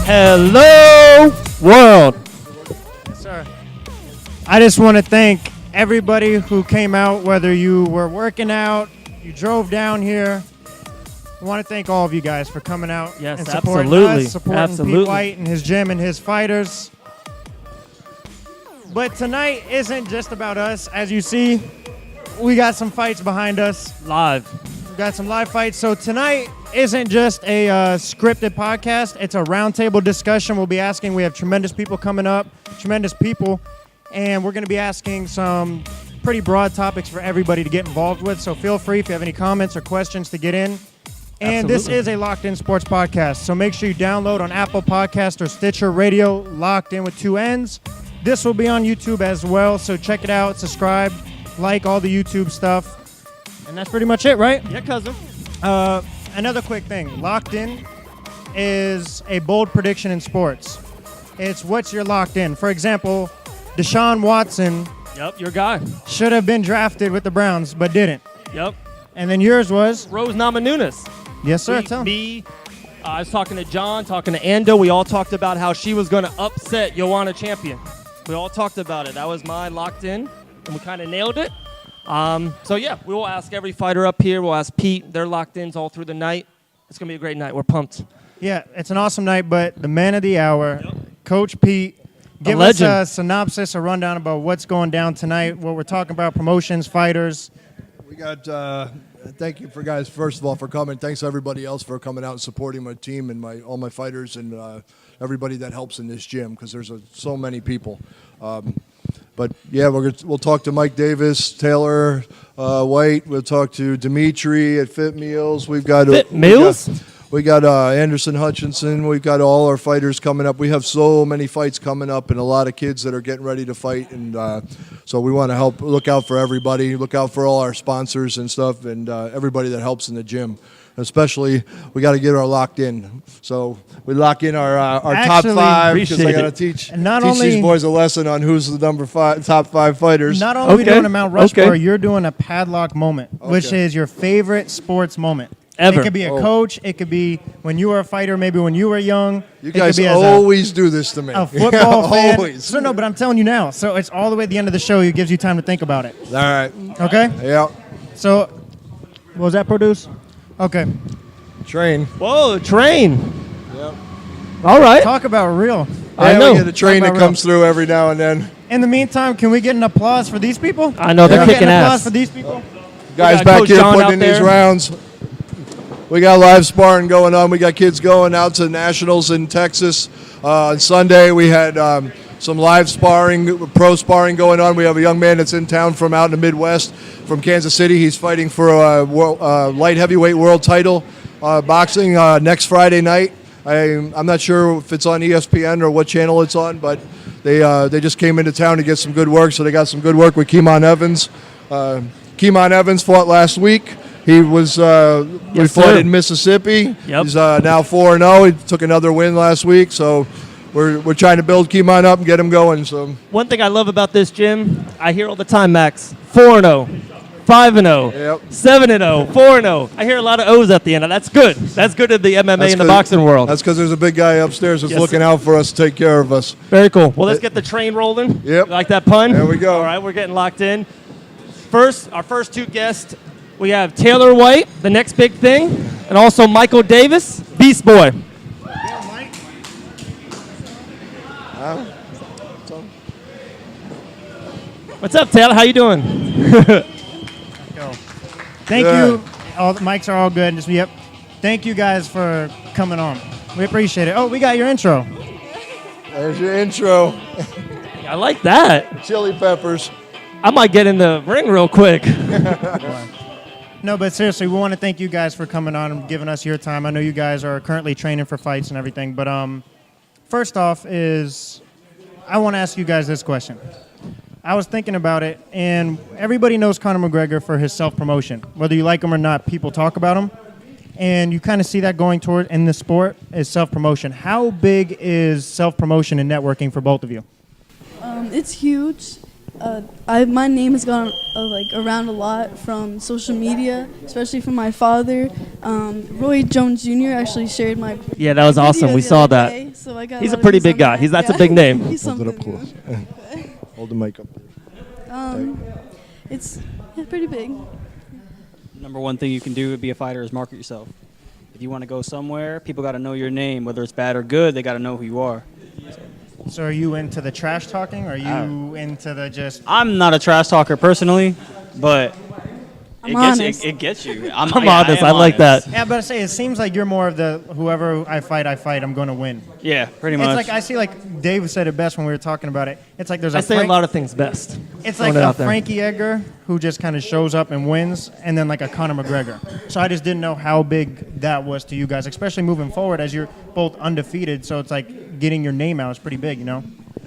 Hello, world. Yes, sir. I just want to thank everybody who came out, whether you were working out, you drove down here. I want to thank all of you guys for coming out Yes, and supporting absolutely. us, supporting Absolutely. Pete White and his gym and his fighters. But tonight isn't just about us. As you see, we got some fights behind us. Live. We got some live fights. So tonight isn't just a scripted podcast. It's a roundtable discussion. We have tremendous people coming up, and we're going to be asking some pretty broad topics for everybody to get involved with. So feel free if you have any comments or questions to get in. And This is a Locked In Sports podcast. So make sure you download on Apple Podcast or Stitcher Radio, Locked In with 2 N's. This will be on YouTube as well. So check it out, subscribe, like all the YouTube stuff. And that's pretty much it, right? Yeah, cousin. Another quick thing. Locked In is a bold prediction in sports. It's what's your locked in. For example, Deshaun Watson Yep, your guy. should have been drafted with the Browns, but didn't. Yep. And then yours was? Rose Namajunas. Yes, sir. Tell me. Me, I was talking to John, talking to Ando. We all talked about how she was going to upset Joanna Champion. We all talked about it. That was my locked in, and we kind of nailed it. So, yeah, we will ask every fighter up here. We'll ask Pete. They're locked in all through the night. It's going to be a great night. We're pumped. Yeah, it's an awesome night, but the man of the hour, Coach Pete, give us a synopsis, a rundown about what's going down tonight, what we're talking about, promotions, fighters. We got, thank you for guys, first of all, for coming. Thanks everybody else for coming out and supporting my team and all my fighters and everybody that helps in this gym because there's so many people. But yeah, we'll talk to Mike Davis, Taylor White. We'll talk to Dimitri at Fit Meals. We've got Fit Meals? We got Anderson Hutchinson. We've got all our fighters coming up. We have so many fights coming up and a lot of kids that are getting ready to fight. And so we want to help look out for everybody, look out for all our sponsors and stuff and everybody that helps in the gym. Especially, we got to get our locked in. So we lock in our top 5 because I got to teach these boys a lesson on who's the top 5 fighters. Not only are we doing a Mount Rushmore, you're doing a padlock moment, which is your favorite sports moment. Ever. It could be a coach. It could be when you were a fighter, maybe when you were young. You guys always do this to me. A football fan. Always. So no, but I'm telling you now. So it's all the way at the end of the show. It gives you time to think about it. All right. Okay? Yeah. So, what was that produce? Okay. Train. Whoa, train. Yep. All right. Talk about real. I know. We get a train that comes through every now and then. In the meantime, can we get an applause for these people? I know, they're kicking an applause ass. for these people? Guys back here putting in these rounds. We got live sparring going on. We got kids going out to nationals in Texas. On Sunday, we had some live sparring, pro sparring going on. We have a young man that's in town from out in the Midwest, from Kansas City. He's fighting for a light heavyweight world title boxing next Friday night. I'm not sure if it's on ESPN or what channel it's on, but they just came into town to get some good work, so they got some good work with Keemon Evans. Keemon Evans fought last week. He was we fought in Mississippi. Yep. He's now 4-0. He took another win last week, so we're trying to build Keemon up and get him going. So one thing I love about this gym, I hear all the time, Max, 4-0, 5-0, Yep. 7-0, 4-0. I hear a lot of O's at the end. That's good. That's good in the MMA and the boxing world. That's because there's a big guy upstairs that's looking out for us to take care of us. Very cool. Well, let's get the train rolling. Yep. You like that pun? There we go. All right, we're getting locked in. Our first 2 guests, we have Taylor White, the next big thing, and also Michael Davis, Beast Boy. What's up, Taylor? How you doing? Thank you. All the mics are all good. Yep. Thank you guys for coming on. We appreciate it. Oh, we got your intro. There's your intro. I like that. Chili peppers. I might get in the ring real quick. No, but seriously, we want to thank you guys for coming on and giving us your time. I know you guys are currently training for fights and everything, but first off is I want to ask you guys this question. I was thinking about it, and everybody knows Conor McGregor for his self-promotion. Whether you like him or not, people talk about him, and you kind of see that going toward in the sport is self-promotion. How big is self-promotion and networking for both of you? It's huge. My name has gone around a lot from social media, especially from my father. Roy Jones Jr. actually shared my Yeah, that was awesome. video We the saw other that. day, so I got He's a lot of pretty views big on guy. that. That's a Yeah. big name. He's Hold it something. up close. Hold the mic up. It's pretty big. Number one thing you can do to be a fighter is market yourself. If you want to go somewhere, people got to know your name. Whether it's bad or good, they got to know who you are. So are you into the trash talking? Or are you into the just? I'm not a trash talker personally, but I'm honest. it gets you. I'm honest. I like that. Yeah, but I say it seems like you're more of the whoever I fight, I'm going to win. Yeah, pretty much. It's like I see like Dave said it best when we were talking about it. It's like there's a I say a lot of things best. It's Throwing like it a out there. Frankie Edgar who just kind of shows up and wins, and then like a Conor McGregor. So I just didn't know how big that was to you guys, especially moving forward as you're both undefeated. So it's like getting your name out is pretty big, you know?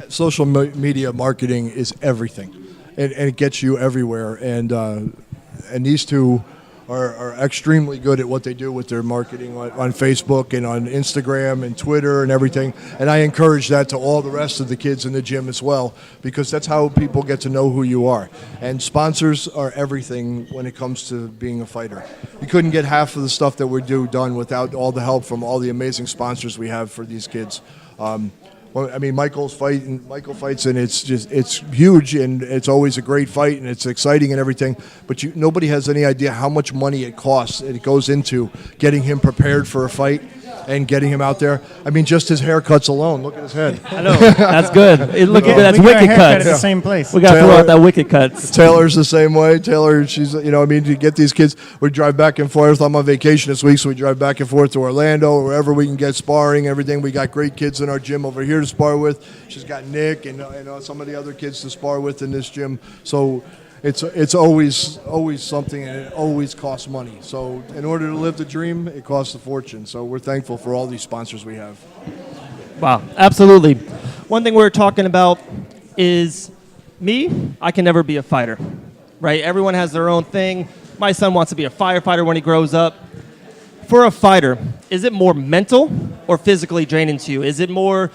Social media marketing is everything, and it gets you everywhere. And these two are extremely good at what they do with their marketing on Facebook and on Instagram and Twitter and everything. And I encourage that to all the rest of the kids in the gym as well, because that's how people get to know who you are. And sponsors are everything when it comes to being a fighter. You couldn't get half of the stuff that we do done without all the help from all the amazing sponsors we have for these kids. Well, I mean, Michael fights, and it's huge, and it's always a great fight, and it's exciting and everything. But nobody has any idea how much money it costs, and it goes into getting him prepared for a fight and getting him out there. I mean, just his haircuts alone. Look at his head. I know. That's good. Look at that's we get our wicked haircut cuts. at the same place. We got to throw out that wicked cuts. Taylor's the same way. Taylor, she's, I mean, to get these kids, we drive back and forth. I'm on vacation this week, so we drive back and forth to Orlando, or wherever we can get sparring, everything. We got great kids in our gym over here to spar with. She's got Nick and some of the other kids to spar with in this gym. So it's always something, and it always costs money. So in order to live the dream, it costs a fortune. So we're thankful for all these sponsors we have. Wow, absolutely. One thing we were talking about is me, I can never be a fighter, right? Everyone has their own thing. My son wants to be a firefighter when he grows up. For a fighter, is it more mental or physically draining to you? Is it more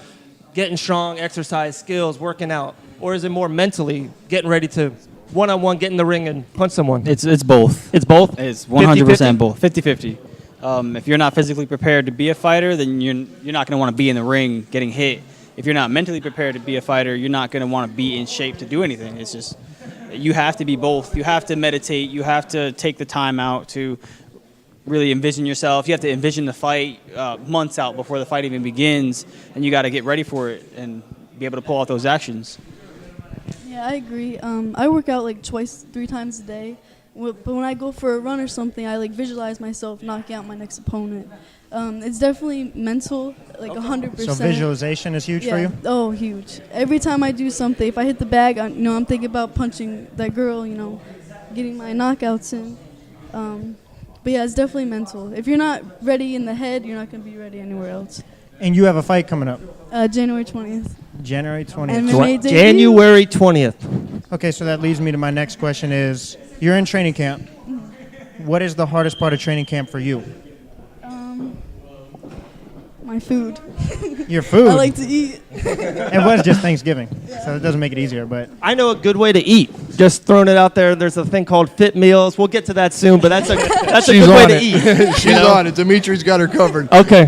getting strong, exercise, skills, working out? Or is it more mentally getting ready to one-on-one get in the ring and punch someone? It's both. It's both? It's 100% both. 50-50. If you're not physically prepared to be a fighter, then you're not going to want to be in the ring getting hit. If you're not mentally prepared to be a fighter, you're not going to want to be in shape to do anything. It's just you have to be both. You have to meditate. You have to take the time out to really envision yourself. You have to envision the fight months out before the fight even begins, and you got to get ready for it and be able to pull out those actions. Yeah, I agree. I work out like 3 times a day. But when I go for a run or something, I like visualize myself knocking out my next opponent. It's definitely mental, like 100%. So visualization is huge for you? Oh, huge. Every time I do something, if I hit the bag, I'm thinking about punching that girl, getting my knockouts in. But yeah, it's definitely mental. If you're not ready in the head, you're not going to be ready anywhere else. And you have a fight coming up? January 20th. January 20th. MMA debut. January 20th. Okay, so that leads me to my next question is, you're in training camp. What is the hardest part of training camp for you? My food. Your food? I like to eat. It was just Thanksgiving, so it doesn't make it easier, but... I know a good way to eat. Just throwing it out there. There's a thing called Fit Meals. We'll get to that soon, but that's a good way to eat. She's on it. Dimitri's got her covered. Okay.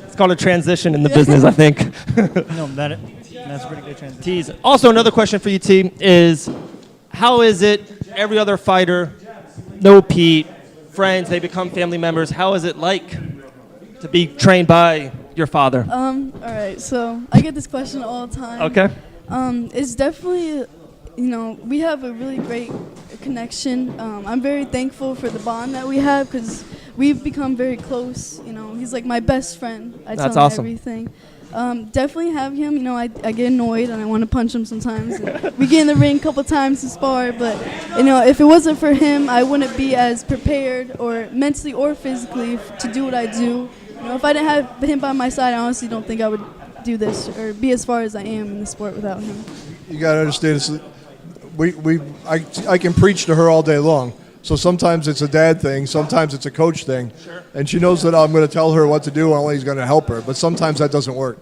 It's called a transition in the business, I think. No, that's a pretty good transition. Tease. Also, another question for you, T, is how is it every other fighter, no Pete, friends, they become family members. How is it like to be trained by your father? All right, so I get this question all the time. Okay. It's definitely, we have a really great connection. I'm very thankful for the bond that we have because we've become very close. He's like my best friend. I That's tell him awesome. everything. Definitely have him. I get annoyed and I want to punch him sometimes. We get in the ring a couple times to spar, but if it wasn't for him, I wouldn't be as prepared or mentally or physically to do what I do. If I didn't have him by my side, I honestly don't think I would do this or be as far as I am in the sport without him. You got to understand, I can preach to her all day long. So sometimes it's a dad thing, sometimes it's a coach thing. Sure. And she knows that I'm going to tell her what to do and only he's going to help her. But sometimes that doesn't work.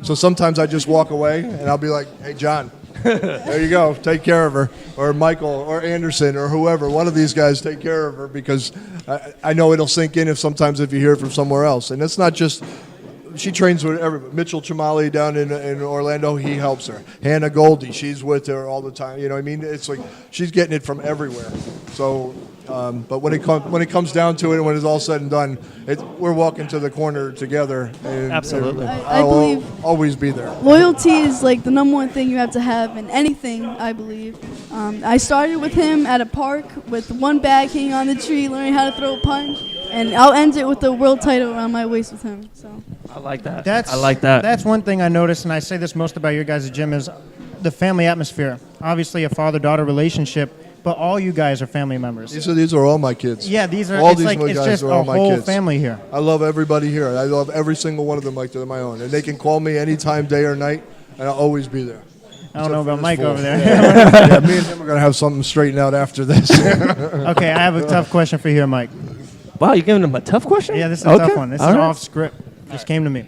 So sometimes I just walk away and I'll be like, hey, John, There you go. Take care of her, or Michael, or Anderson, or whoever. One of these guys take care of her, because I know it'll sink in if you hear it from somewhere else. And it's not just. She trains with everybody. Mitchell Chamali down in Orlando, he helps her. Hannah Goldie, she's with her all the time. You know what I mean? It's like she's getting it from everywhere. So, but when it comes down to it, and when it's all said and done, we're walking to the corner together. And Absolutely. I believe always be there. loyalty is like the number one thing you have to have in anything, I believe. I started with him at a park with one bag hanging on the tree, learning how to throw a punch, and I'll end it with the world title around my waist with him. So I like that. That's, I like that. That's one thing I noticed, and I say this most about your guys' gym, is the family atmosphere. Obviously, a father-daughter relationship, but all you guys are family members. These are all my kids. Yeah, these are. All It's these like guys it's just are a all my whole kids. family here. I love everybody here. I love every single one of them like they're my own, and they can call me anytime, day or night, and I'll always be there. I don't know about Mike over there. Yeah, me and him are gonna have something straightened out after this. Okay, I have a tough question for you here, Mike. Wow, you're giving him a tough question? Yeah, this is a tough one. This is All right. off script. Just came to me.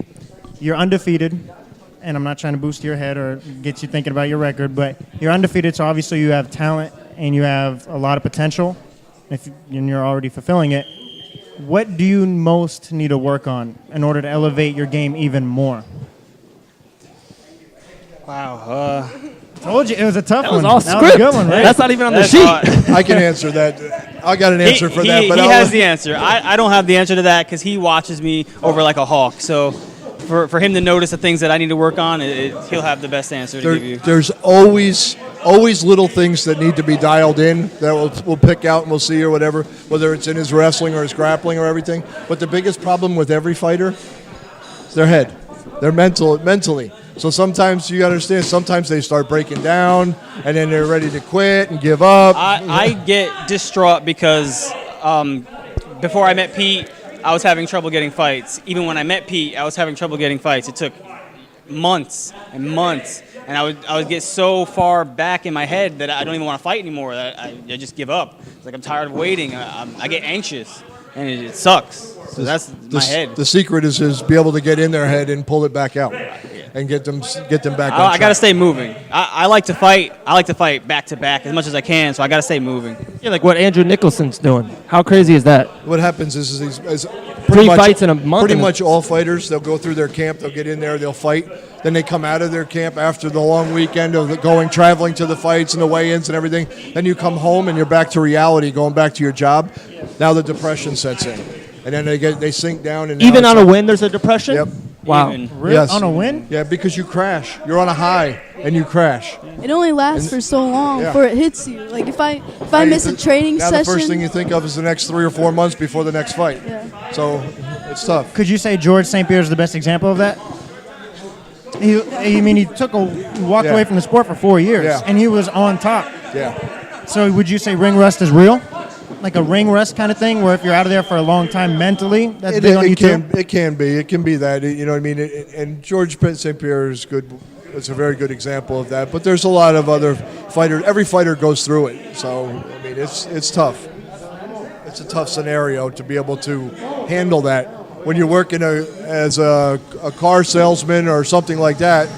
You're undefeated, and I'm not trying to boost your head or get you thinking about your record, but you're undefeated, so obviously you have talent and you have a lot of potential, and you're already fulfilling it. What do you most need to work on in order to elevate your game even more? Wow. Told you it was a tough That one. was all That script. was a good one, right? That's not even on the That's sheet. hard. I can answer that. I got an answer for that, but he I'll has the answer. I don't have the answer to that because he watches me over like a hawk. So for him to notice the things that I need to work on, he'll have the best answer to give you. There's always little things that need to be dialed in that we'll pick out and we'll see or whatever, whether it's in his wrestling or his grappling or everything. But the biggest problem with every fighter is their head. They're mentally. So sometimes you got to understand, sometimes they start breaking down and then they're ready to quit and give up. I get distraught because before I met Pete, I was having trouble getting fights. Even when I met Pete, I was having trouble getting fights. It took months and months, and I would get so far back in my head that I don't even want to fight anymore. That I just give up. It's like I'm tired of waiting. I get anxious, and it sucks. So that's my head. The secret is be able to get in their head and pull it back out, and get them back. I got to stay moving. I like to fight. I like to fight back to back as much as I can. So I got to stay moving. Yeah, like what Andrew Nicholson's doing. How crazy is that? What happens is Three fights in a month. Pretty much all fighters, they'll go through their camp, they'll get in there, they'll fight. Then they come out of their camp after the long weekend of traveling to the fights and the weigh-ins and everything. Then you come home and you're back to reality, going back to your job. Now the depression sets in, and then they sink down. And Even on a win, there's a depression? Yep. Wow. Even. Yes. On a win? Yeah, because you crash. You're on a high and you crash. it only lasts for so long before it hits you. Like if I miss a training now session, the first thing you think of is the next 3 or 4 months before the next fight. Yeah. So it's tough. Could you say George St. Pierre is the best example of that? He walked Yeah. away from the sport for 4 years, Yeah. and he was on top. Yeah. So would you say ring rust is real? Like a ring rust kind of thing, where if you're out of there for a long time mentally, that's big on you too? It can be. It can be that. You know what I mean? And George St. Pierre is good. It's a very good example of that. But there's a lot of other fighters. Every fighter goes through it. So, I mean, it's tough. It's a tough scenario to be able to handle that. When you're working as a car salesman or something like that,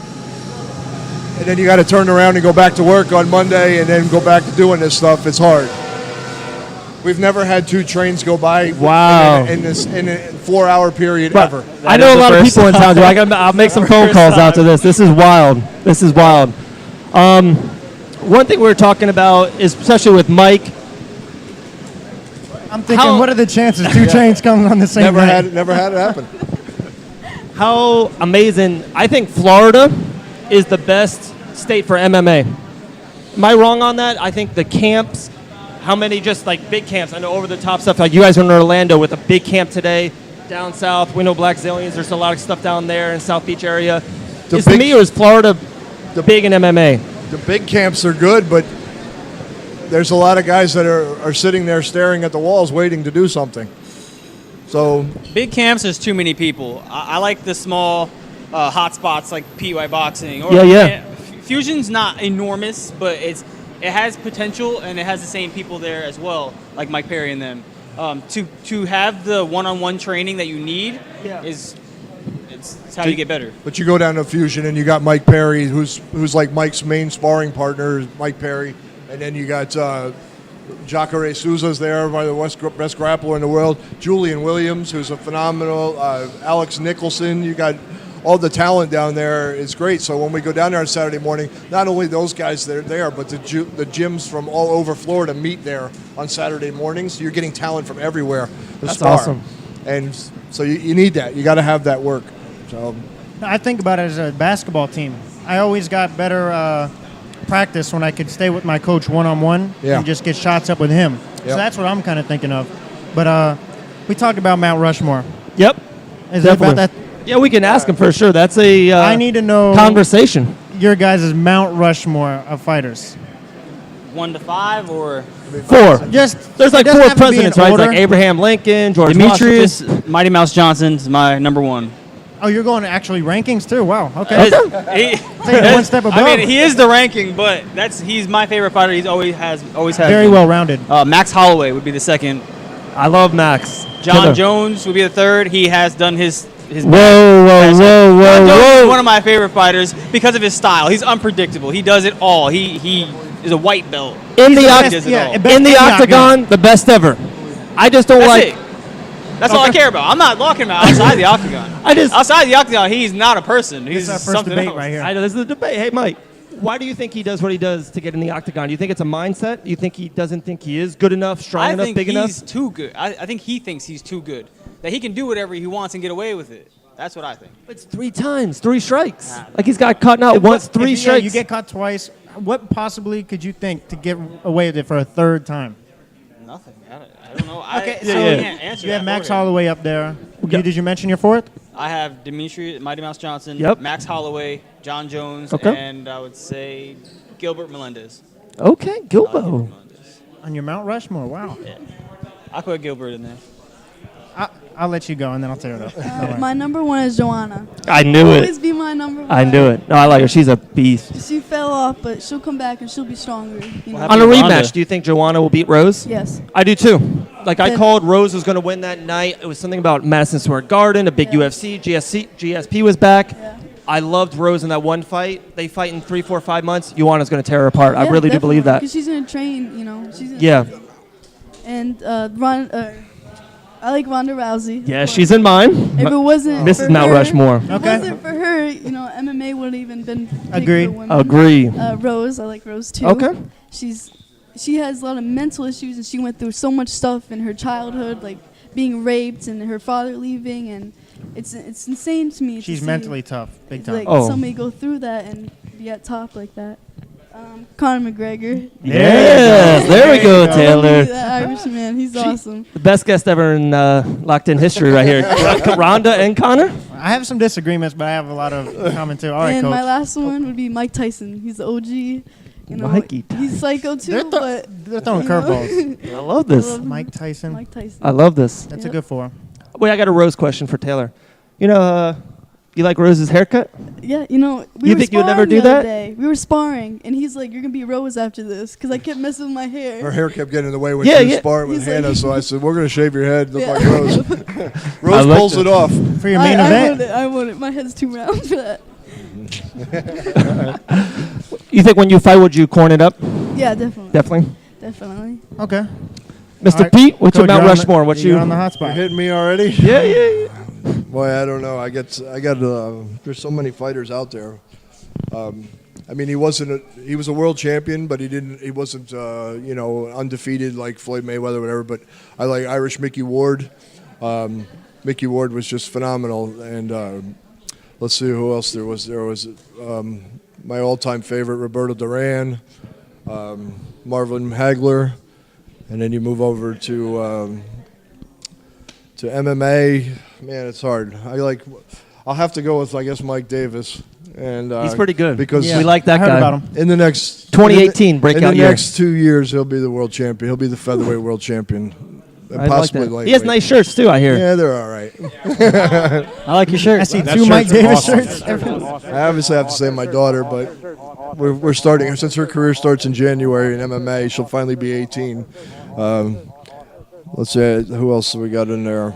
and then you got to turn around and go back to work on Monday and then go back to doing this stuff, it's hard. We've never had 2 trains go by Wow. in a 4-hour period But ever. I know a lot of people in town. I'll make some phone calls after this. This is wild. This is wild. One thing we were talking about is, especially with Mike, I'm thinking, How- what are the chances 2 trains coming on the same Never night? had it happen. how amazing. I think Florida is the best state for MMA. Am I wrong on that? I think the camps, how many just like big camps? I know over the top stuff. Like you guys are in Orlando with a big camp today. Down south, we know Black Zillions. There's a lot of stuff down there in South Beach area. Is to me, or is Florida big in MMA? The big camps are good, but there's a lot of guys that are sitting there staring at the walls waiting to do something. So Big camps, there's too many people. I like the small hot spots like Pete White Boxing. Or Yeah. Fusion's not enormous, but it has potential, and it has the same people there as well, like Mike Perry and them. To have the one-on-one training that you need It's how you get better. But you go down to Fusion and you got Mike Perry, who's like Mike's main sparring partner, Mike Perry, and then you got Jacare Souza's there, one of the best grappler in the world. Julian Williams, who's a phenomenal. Alex Nicholson. You got all the talent down there. It's great. So when we go down there on Saturday morning, not only those guys that are there, but the gyms from all over Florida meet there on Saturday mornings. You're getting talent from everywhere. That's spar. awesome. And so you need that. You got to have that work. So I think about it as a basketball team. I always got better practice when I could stay with my coach one-on-one and just get shots up with him. So that's what I'm kind of thinking of. But we talked about Mount Rushmore. Yep. Is it about that? Yeah, we can ask him for sure. That's a I need to know conversation. Your guys' Mount Rushmore of fighters. 1 to 5 or 4. Just There's like it doesn't 4 have to be in presidents, right? It's order. like Abraham Lincoln, George Demetrius Washington. Mighty Mouse Johnson is my number 1. Oh, you're going to actually rankings too? Wow. Okay. Take it one step above. I mean, he is the ranking, but he's my favorite fighter. He's always has very been. well rounded. Max Holloway would be the second. I love Max. John Jones would be the third. He has done his Whoa, whoa, whoa, John Jones whoa, is whoa. one of my favorite fighters because of his style. He's unpredictable. He does it all. He is a white belt. In the, best- He does it yeah, all. best in the octagon, the best ever. I just don't That's like. it. That's all I care about. I'm not talking about outside the octagon. Outside the octagon, he's not a person. He's This is our first something debate else. right here. I know this is a debate. Hey, Mike, why do you think he does what he does to get in the octagon? Do you think it's a mindset? Do you think he doesn't think he is good enough, strong I enough, think big enough? he's too good. I think he thinks he's too good. That he can do whatever he wants and get away with it. That's what I think. It's 3 times, 3 strikes. Like he's got caught not once, 3 strikes. You get caught twice. What possibly could you think to get away with it for a third time? Nothing. I don't know. Okay, I so can't answer you have that Max for him. Holloway up there. Okay. Did you mention your fourth? I have Demetrius Mighty Mouse Johnson, Yep. Max Holloway, John Jones, Okay. and I would say Gilbert Melendez. Okay, Gilbo. Melendez. On your Mount Rushmore. Wow. Yeah. I put Gilbert in there. I'll let you go and then I'll tear it up. Don't worry. My number 1 is Joanna. I knew Always it. be my number 1. I knew it. No, I like her. She's a beast. She fell off, but she'll come back and she'll be stronger. You know? What On a Ronda. rematch, do you think Joanna will beat Rose? Yes. I do too. Like I Then- called Rose was going to win that night. It was something about Madison Square Garden, a big Yeah. UFC, GSP was back. Yeah. I loved Rose in that one fight. They fight in 3, 4, 5 months. Joanna's going to tear her apart. I really do believe that. Because she's gonna train, you know. She's gonna Yeah. And I like Ronda Rousey. Yeah, she's in mine. If it wasn't Mrs. for Mount her, Rushmore. If it Okay. wasn't for her, you know, MMA wouldn't even been big Agreed. for women. Agree. Rose, I like Rose too. Okay. She has a lot of mental issues, and she went through so much stuff in her childhood, like being raped and her father leaving, and it's insane to me. to She's see, mentally tough. Big time. like Oh. somebody go through that and be at top like that. Conor McGregor. Yes, there we go, Taylor. That Irishman, he's awesome. The best guest ever in Locked In history right here. Rhonda and Connor? I have some disagreements, but I have a lot of comment too. All right, And coach. my last one would be Mike Tyson. He's the OG. You know, Mikey he's psycho too, but They're throwing you know. curveballs. I love this. love Mike Tyson. Mike Tyson. I love this. That's Yep. a good 4. Wait, I got a Rose question for Taylor. You know, you like Rose's haircut? Yeah, you know, we You were think you would sparring never do the other that? day. We were sparring, and he's like, "You're gonna be Rose after this," because I kept messing with my hair. her hair kept getting in the way when Yeah, she was yeah. sparring with He's like- Hannah, so I said, we're going to shave your head, look Yeah. like Rose. Rose like pulls this. it off. For your main event. I want it. My head's too round for that. You think when you fight, would you corn it up? Yeah, definitely. Definitely. Okay. Mr. All right. Pete, what's your Coach, Mount you're on the- Rushmore? What's you're you? on the hot You're spot? hitting me already? Yeah, yeah, yeah. Boy, I don't know. I got. There's so many fighters out there. I mean, he was a world champion, but he wasn't, undefeated like Floyd Mayweather or whatever. But I like Irish Mickey Ward. Mickey Ward was just phenomenal. And let's see who else there was. There was my all-time favorite, Roberto Duran, Marvin Hagler, and then you move over to MMA. Man, it's hard. I'll have to go with, I guess, Mike Davis. And He's pretty good. because We like that I heard guy. about him. in the next 2018 breakout in the year. next 2 years, he'll be the world champion. He'll be the featherweight world champion, and I like possibly that. lightweight. He has nice shirts too, I hear. Yeah, they're all right. I like your shirt. I see That 2 Mike shirt's Davis awesome. shirts. I obviously have to say my daughter, but we're starting since her career starts in January in MMA. She'll finally be 18. Let's see who else we got in there.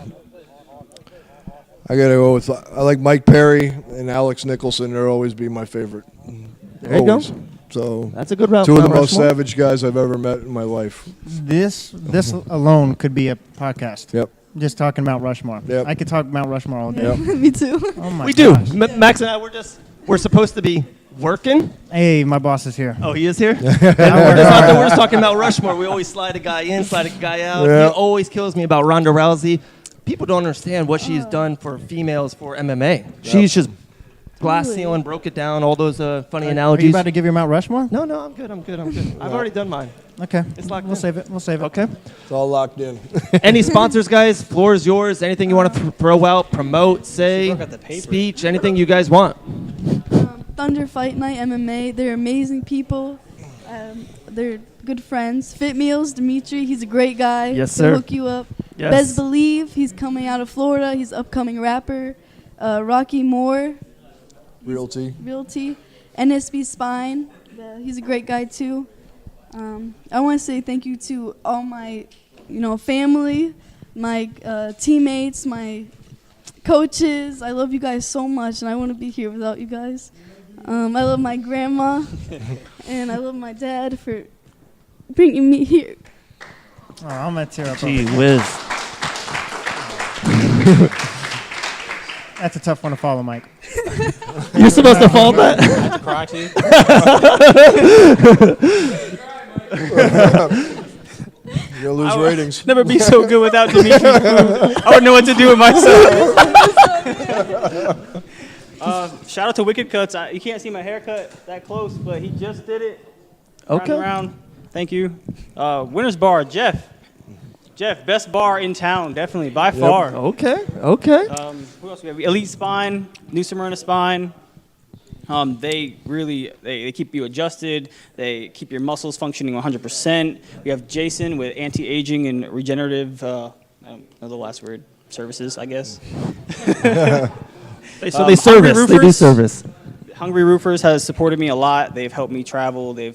I gotta go with. I like Mike Perry and Alex Nicholson. They'll always be my favorite. There you go. So That's a good route. two of the Mount most Rushmore. savage guys I've ever met in my life. This alone could be a podcast. Yep. Just talking Mount Rushmore. Yep. I could talk Mount Rushmore all day. Yep. Me too. Oh my We do. gosh. Max and I, we're supposed to be working. Hey, my boss is here. Oh, he is here? We're just talking about Rushmore. We always slide a guy in, slide a guy out. Yeah. He always kills me about Ronda Rousey. People don't understand what she's done for females for MMA. She's just glass Really? ceiling, broke it down, all those funny Are you analogies. about to give your Mount Rushmore? No, I'm good. I've already done mine. Okay. It's locked We'll in. save it. We'll save it. Okay. It's all locked in. Any sponsors, guys? Floor is yours. Anything you want to throw out, promote, say, broke out the paper. speech, anything you guys want. Thunder Fight Night MMA. They're amazing people. They're good friends. Fit Meals, Dimitri. He's a great guy. Yes, He'll sir. hook you up. Yes. Bez Believe. He's coming out of Florida. He's an upcoming rapper. Rocky Moore. Realty. Realty. NSB Spine. He's a great guy too. I want to say thank you to all my, family, my teammates, my coaches. I love you guys so much, and I wouldn't be here without you guys. I love my grandma, and I love my dad for bringing me here. Oh, I'm gonna tear up. Gee whiz. That's a tough one to follow, Mike. You're supposed to follow that? That's a cry too. You're gonna lose ratings. Never be so good without Dimitri's food. I wouldn't know what to do with myself. Shout out to Wicked Cuts. You can't see my haircut that close, but he just did it. Okay. Round. Thank you. Winner's Bar, Jeff. Jeff, best bar in town, definitely, by far. Okay. Who else we have? Elite Spine, New Smyrna Spine. They keep you adjusted. They keep your muscles functioning 100%. We have Jason with anti-aging and regenerative, I don't know the last word, services, I guess. So they service. They do Roofers. service. Hungry Roofers has supported me a lot. They've helped me travel. They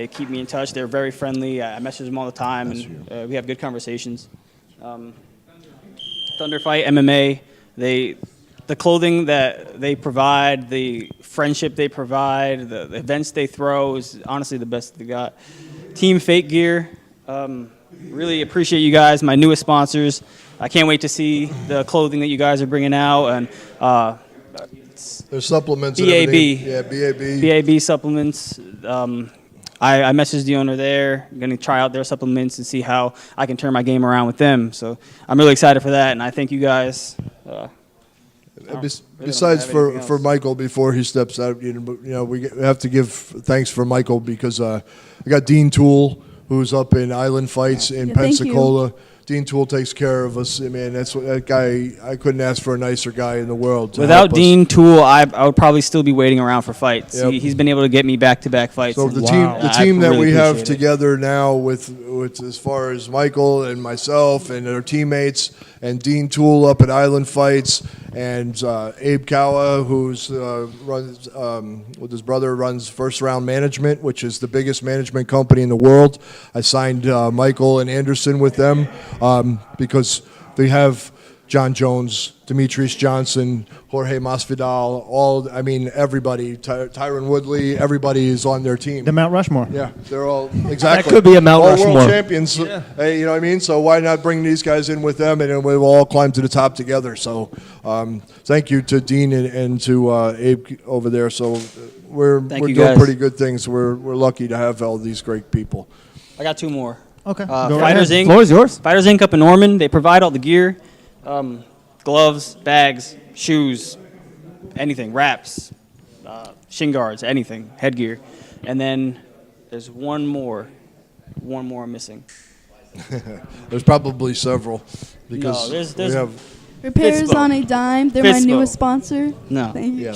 keep me in touch. They're very friendly. I message them all the time, and we have good conversations. Thunder Fight MMA, the clothing that they provide, the friendship they provide, the events they throw is honestly the best they got. Team Fake Gear, really appreciate you guys, my newest sponsors. I can't wait to see the clothing that you guys are bringing out, and There's supplements. BAB. And everything. Yeah, BAB. BAB supplements. I messaged the owner there. I'm going to try out their supplements and see how I can turn my game around with them. So I'm really excited for that, and I thank you guys. Besides have anything for else. Michael before he steps out, we have to give thanks for Michael because I got Dean Toole, who's up in Island Fights in Yeah, thank you. Pensacola. Dean Toole takes care of us. I mean, that guy. I couldn't ask for a nicer guy in the world. to Without help us. Dean Toole, I would probably still be waiting around for fights. Yep. He's been able to get me back-to-back fights. So and the I team that really we have appreciate it. together now with as far as Michael and myself and our teammates and Dean Toole up at Island Fights and Abe Kawa, who's runs with his brother runs First Round Management, which is the biggest management company in the world. I signed Michael and Anderson with them because they have John Jones, Demetrius Johnson, Jorge Masvidal, everybody, Tyron Woodley, everybody is on their team. The Mount Rushmore. Yeah, they're all exactly. could be a Mount all Rushmore. world champions. Hey, you know what I mean? So why not bring these guys in with them, and then we'll all climb to the top together. So thank you to Dean and to Abe over there. So we're Thank you, doing guys. pretty good things. We're lucky to have all these great people. I got two more. Okay. Go Fighters ahead. Inc. Floor is yours. Fighters Inc. up in Norman. They provide all the gear, gloves, bags, shoes, anything, wraps, shin guards, anything, headgear. And then there's one more I'm missing. There's probably several because there's- we have. Repairs Fitspo. on a Dime. They're my Fitspo. newest sponsor. No. Thank you. Yeah.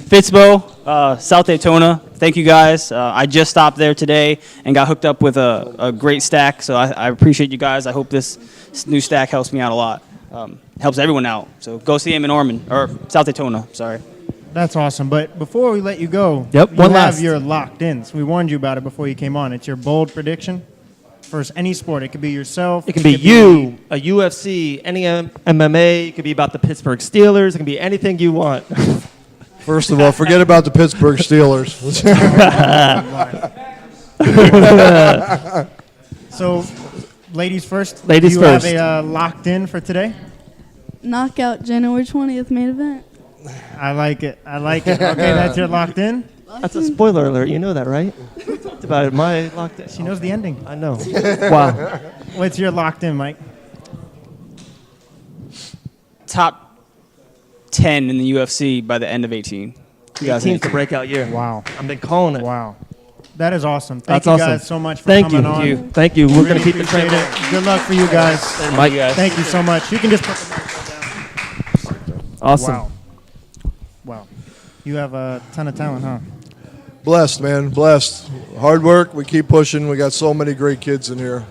Fitspo, South Daytona. Thank you guys. I just stopped there today and got hooked up with a great stack. So I appreciate you guys. I hope this new stack helps me out a lot. Helps everyone out. So go see him in Norman or South Daytona. Sorry. That's awesome. But before we let you go, Yep, you one have last. your locked ins. We warned you about it before you came on. It's your bold prediction. for any sport. It could be yourself. It can be you, a UFC, any MMA. It could be about the Pittsburgh Steelers. It can be anything you want. First of all, forget about the Pittsburgh Steelers. So, ladies first. Ladies do you first. have a locked in for today? Knockout January 20th main event. I like it. Okay, that's your locked in. That's a spoiler alert. You know that, right? We talked about it. My locked in. She knows the ending. I know. Wow. What's your locked in, Mike? Top 10 in the UFC by the end of 18. 18's the breakout year. Wow. I've been calling it. Wow. That is awesome. That's Thank you awesome. guys so much for Thank coming you. on. Thank you. We're Really going to keep the appreciate train it. Good luck for you guys. Mike. Thank you so much. You can just put the mic down. Awesome. Wow. You have a ton of talent, huh? Blessed, man. Blessed. Hard work. We keep pushing. We got so many great kids in here.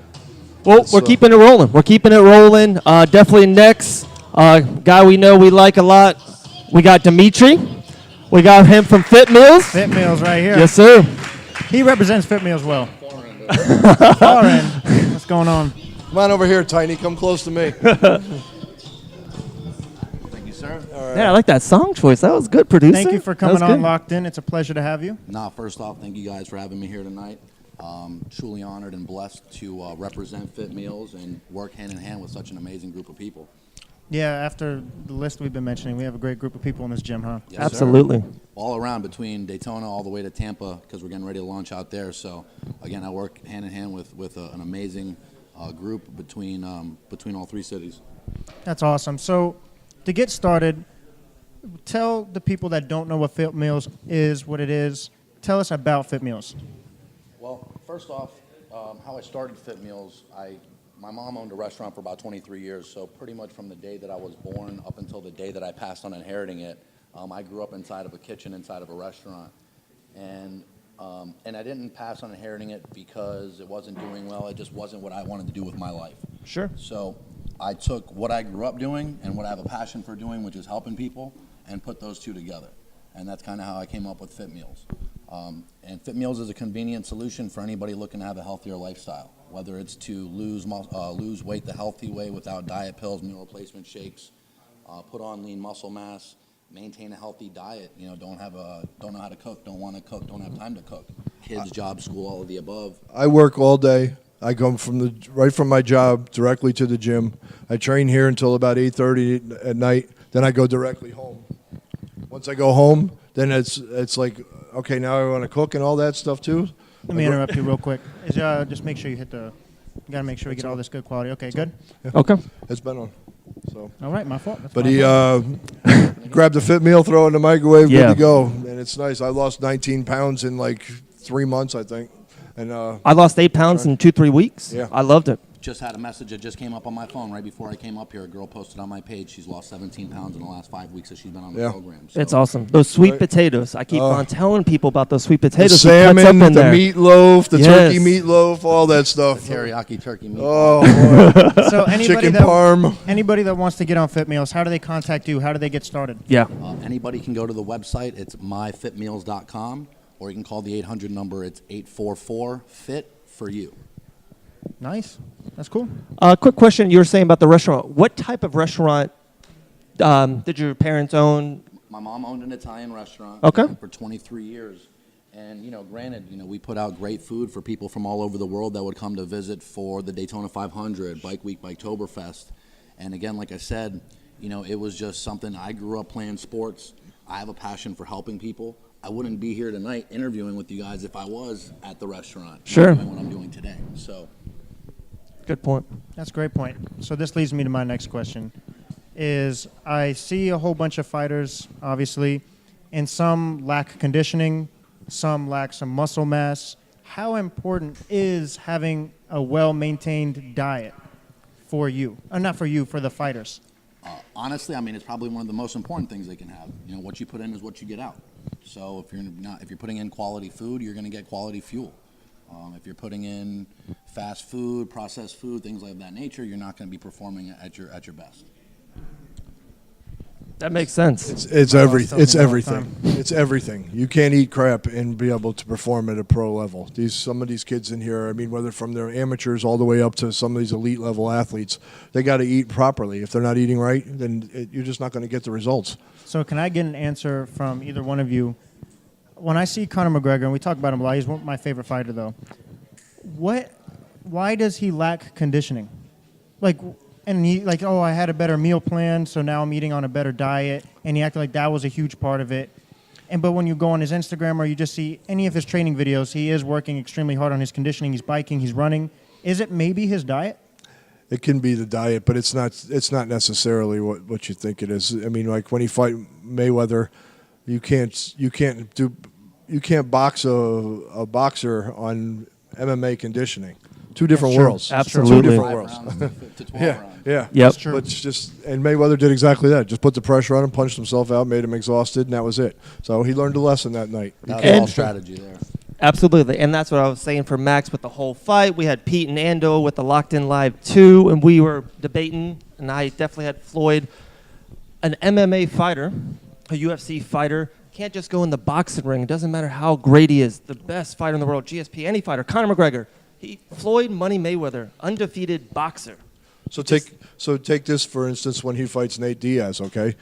Well, we're keeping it rolling. We're keeping it rolling. Definitely next guy we know we like a lot. We got Dimitri. We got him from Fit Meals. Fit Meals right here. Yes, sir. He represents Fit Meals well. Far end. What's going on? Come on over here, Tiny. Come close to me. Yeah, I like that song choice. That was good, producer. Thank you for That was coming on good. Locked In. It's a pleasure to have you. First off, thank you guys for having me here tonight. Truly honored and blessed to represent Fit Meals and work hand in hand with such an amazing group of people. Yeah, after the list we've been mentioning, we have a great group of people in this gym, huh? Yes, sir. Absolutely. All around between Daytona all the way to Tampa because we're getting ready to launch out there. So, again, I work hand in hand with an amazing group between all three cities. That's awesome. So, to get started, tell the people that don't know what Fit Meals is, what it is. Tell us about Fit Meals. Well, first off, how I started Fit Meals, my mom owned a restaurant for about 23 years, so pretty much from the day that I was born up until the day that I passed on inheriting it, I grew up inside of a kitchen, inside of a restaurant. And I didn't pass on inheriting it because it wasn't doing well. It just wasn't what I wanted to do with my life. Sure. So I took what I grew up doing and what I have a passion for doing, which is helping people, and put those two together. And that's kind of how I came up with Fit Meals. And Fit Meals is a convenient solution for anybody looking to have a healthier lifestyle, whether it's to lose weight the healthy way without diet pills, meal replacement shakes, put on lean muscle mass, maintain a healthy diet. Don't know how to cook, don't want to cook, don't have time to cook. Kids, job, school, all of the above. I work all day. I come right from my job directly to the gym. I train here until about 8:30 at night. Then I go directly home. Once I go home, then it's like, okay, now I want to cook and all that stuff too. Let me interrupt you real quick. Just make sure you hit the. You gotta make sure we get all this good quality. Okay, good. Okay. It's been on. So. All right, my fault. That's But my he fault. grabbed a Fit Meal, throw it in the microwave, Yeah. good to go. And it's nice. I lost 19 pounds in like 3 months, I think. And I lost 8 pounds in 2-3 weeks. Yeah. I loved it. Just had a message that just came up on my phone right before I came up here. A girl posted on my page she's lost 17 pounds in the last 5 weeks that she's been on the Yeah. program. So It's awesome. Those sweet Right. potatoes. I keep on telling people about those sweet the potatoes. He cuts up salmon, in the there. meatloaf, the Yes. turkey meatloaf, all that stuff. teriyaki turkey meat. Oh, boy. So anybody Chicken that parm. anybody that wants to get on Fit Meals, how do they contact you? How do they get started? Yeah. Anybody can go to the website. It's myfitmeals.com, or you can call the 800 number. It's 844-FIT-FOR-YOU. Nice. That's cool. Quick question. You were saying about the restaurant. What type of restaurant did your parents own? My mom owned an Italian restaurant Okay. for 23 years. And, granted, we put out great food for people from all over the world that would come to visit for the Daytona 500, Bike Week, Biketoberfest. And again, like I said, it was just something. I grew up playing sports. I have a passion for helping people. I wouldn't be here tonight interviewing with you guys if I was at the restaurant. Sure. Doing what I'm doing today. So. Good point. That's a great point. So this leads me to my next question. Is I see a whole bunch of fighters, obviously, and some lack conditioning, some lack some muscle mass. How important is having a well-maintained diet for you? Not for you, for the fighters. Honestly, it's probably one of the most important things they can have. What you put in is what you get out. So if you're putting in quality food, you're going to get quality fuel. If you're putting in fast food, processed food, things like that nature, you're not going to be performing at your best. That makes sense. It's everything. It's something all the everything. It's everything. You can't eat crap and be able to perform at a pro level. Some of these kids in here, I mean, whether from their amateurs all the way up to some of these elite level athletes, they got to eat properly. If they're not eating right, then you're just not going to get the results. So can I get an answer from either one of you? When I see Conor McGregor, and we talk about him a lot, he's my favorite fighter, though. Why does he lack conditioning? And he I had a better meal plan, so now I'm eating on a better diet, and he acted like that was a huge part of it. But when you go on his Instagram or you just see any of his training videos, he is working extremely hard on his conditioning. He's biking, he's running. Is it maybe his diet? It can be the diet, but it's not necessarily what you think it is. I mean, like when he fight Mayweather, you can't box a boxer on MMA conditioning. Two different worlds. Absolutely. Two different worlds. 5 rounds to 12 rounds. Yeah. Yep. True. But and Mayweather did exactly that. Just put the pressure on him, punched himself out, made him exhausted, and that was it. So he learned a lesson that night. That was all strategy there. Absolutely, and that's what I was saying for Max with the whole fight. We had Pete and Ando with the Locked In Live 2, and we were debating, and I definitely had Floyd. An MMA fighter, a UFC fighter, can't just go in the boxing ring. It doesn't matter how great he is, the best fighter in the world, GSP, any fighter, Conor McGregor. Floyd Money Mayweather, undefeated boxer. So take this, for instance, when he fights Nate Diaz, okay?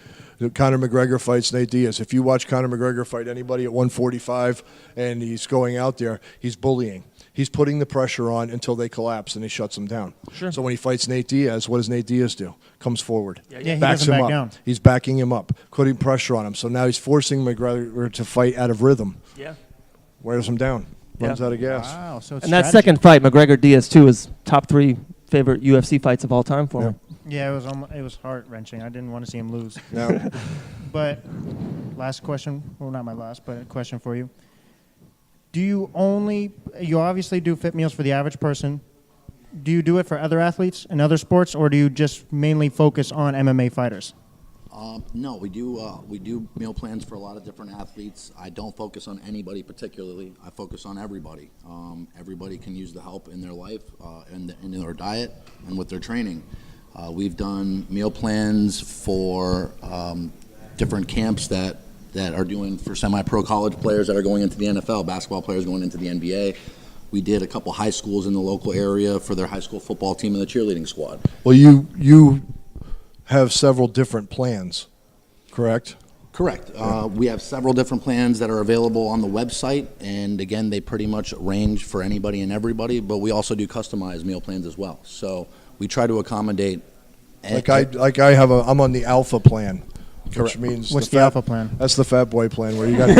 Conor McGregor fights Nate Diaz. If you watch Conor McGregor fight anybody at 145 and he's going out there, he's bullying. He's putting the pressure on until they collapse and he shuts them down. Sure. So when he fights Nate Diaz, what does Nate Diaz do? Comes forward. Yeah, he backs doesn't him back up. down. He's backing him up, putting pressure on him. So now he's forcing McGregor to fight out of rhythm. Yeah. Wears him down. Runs out of gas. Wow. So it's And that strategy. second fight, McGregor Diaz 2, is top 3 favorite UFC fights of all time for me. Yeah, it was heart-wrenching. I didn't want to see him lose. Now, But last question, well, not my last, but a question for you. You obviously do fit meals for the average person. Do you do it for other athletes and other sports, or do you just mainly focus on MMA fighters? No, we do meal plans for a lot of different athletes. I don't focus on anybody particularly. I focus on everybody. Everybody can use the help in their life, in their diet, and with their training. We've done meal plans for different camps that are doing for semi-pro college players that are going into the NFL, basketball players going into the NBA. We did a couple high schools in the local area for their high school football team and the cheerleading squad. well, you have several different plans, correct? Correct. We have several different plans that are available on the website, and again, they pretty much range for anybody and everybody, but we also do customized meal plans as well. So we try to accommodate. I'm on the Alpha plan, which means What's the Alpha plan? That's the Fat Boy plan, where you got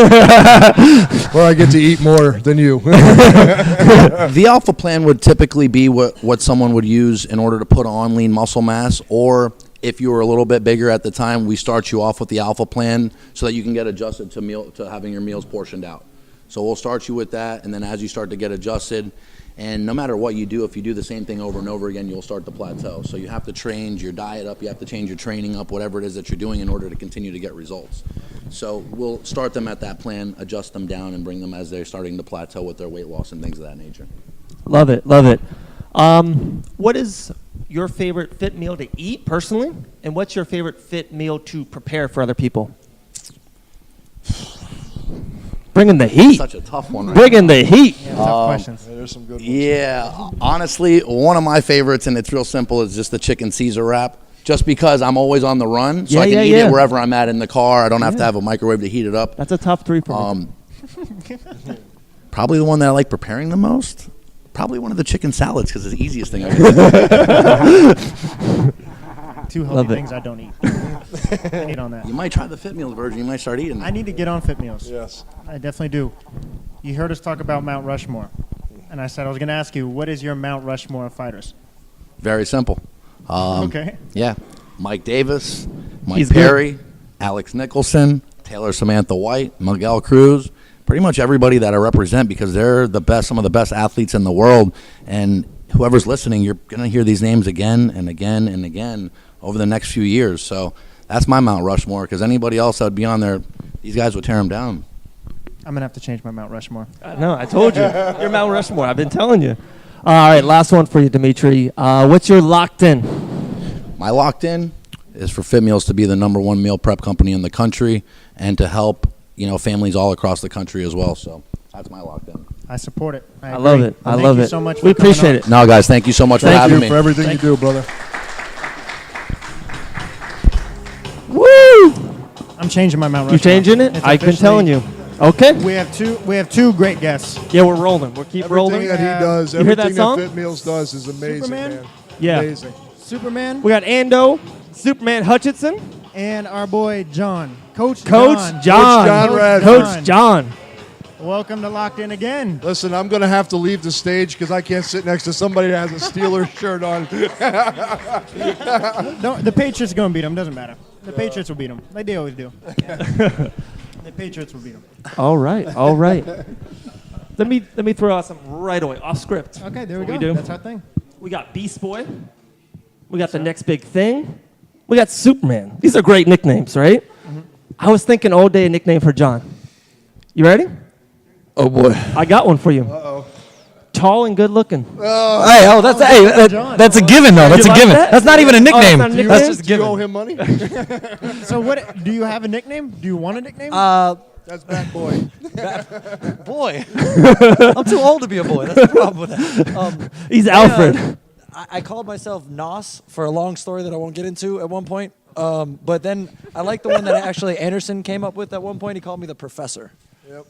where I get to eat more than you. The Alpha plan would typically be what someone would use in order to put on lean muscle mass, or if you were a little bit bigger at the time, we start you off with the Alpha plan so that you can get adjusted to having your meals portioned out. So we'll start you with that, and then as you start to get adjusted, and no matter what you do, if you do the same thing over and over again, you'll start to plateau. So you have to change your diet up, you have to change your training up, whatever it is that you're doing in order to continue to get results. So we'll start them at that plan, adjust them down, and bring them as they're starting to plateau with their weight loss and things of that nature. Love it, love it. What is your favorite fit meal to eat personally, and what's your favorite fit meal to prepare for other people? Bringing the heat. Such a tough one, right? Bringing the heat. Yeah, tough questions. There's some good ones. Yeah, honestly, one of my favorites, and it's real simple, is just the chicken Caesar wrap. Just because I'm always on the run, so I can eat it wherever I'm at in the car. I don't have to have a microwave to heat it up. That's a top 3 for me. Probably the one that I like preparing the most. Probably one of the chicken salads because it's the easiest thing I can do. Two healthy things I don't eat. I need on that. You might try the Fit Meals version. You might start eating that. I need to get on fit meals. Yes. I definitely do. You heard us talk about Mount Rushmore, and I said I was going to ask you, what is your Mount Rushmore of fighters? Very simple. Okay. Yeah. Mike Davis, Mike He's Perry, Alex Nicholson, Taylor Samantha White, Miguel Cruz. Pretty much everybody that I represent because they're the best, some of the best athletes in the world. And whoever's listening, you're going to hear these names again and again and again over the next few years. So that's my Mount Rushmore because anybody else that would be on there, these guys would tear them down. I'm going to have to change my Mount Rushmore. No, I told you. You're Mount Rushmore. I've been telling you. All right, last one for you, Dimitri. What's your locked in? My locked in is for Fit Meals to be the #1 meal prep company in the country and to help, families all across the country as well. So that's my lockdown. I support it. I love it. I love it. Thank you so much. We for coming appreciate on. it. No, guys, thank you so much for having me. for everything you do, brother. Woo! I'm changing my Mount You Rushmore. changing it? It's I've been officially- telling you. Okay. We have two great guests. Yeah, we're rolling. We'll keep rolling. Everything that he does, You hear that everything song? Fit Meals does is amazing, Superman? man. Yeah. Amazing. Superman We got Ando, Superman Hutchinson, and our boy John, Coach Coach John. John. Radford. Coach John. Welcome to Locked In again. Listen, I'm going to have to leave the stage because I can't sit next to somebody that has a Steelers shirt on. The Patriots are going to beat them. Doesn't matter. The Patriots will beat them, like they always do. The Patriots will beat them. All right. All right. Let me throw out some right away off script. Okay, there we What go. we do? That's our thing. We got Beast Boy. We got the next big thing. We got Superman. These are great nicknames, right? I was thinking all day a nickname for John. You ready? Oh, boy. I got one for you. Uh-oh. Tall and good looking. That's a given though. That's You a like given. that? That's not even a nickname. not a nickname? That's just a Do you given. owe him money? So what? Do you have a nickname? Do you want a nickname? That's Bat Boy. Boy, I'm too old to be a boy. That's the problem with that. He's Alfred. I called myself Nos for a long story that I won't get into at one point. But then I like the one that actually Anderson came up with at one point. He called me the Professor.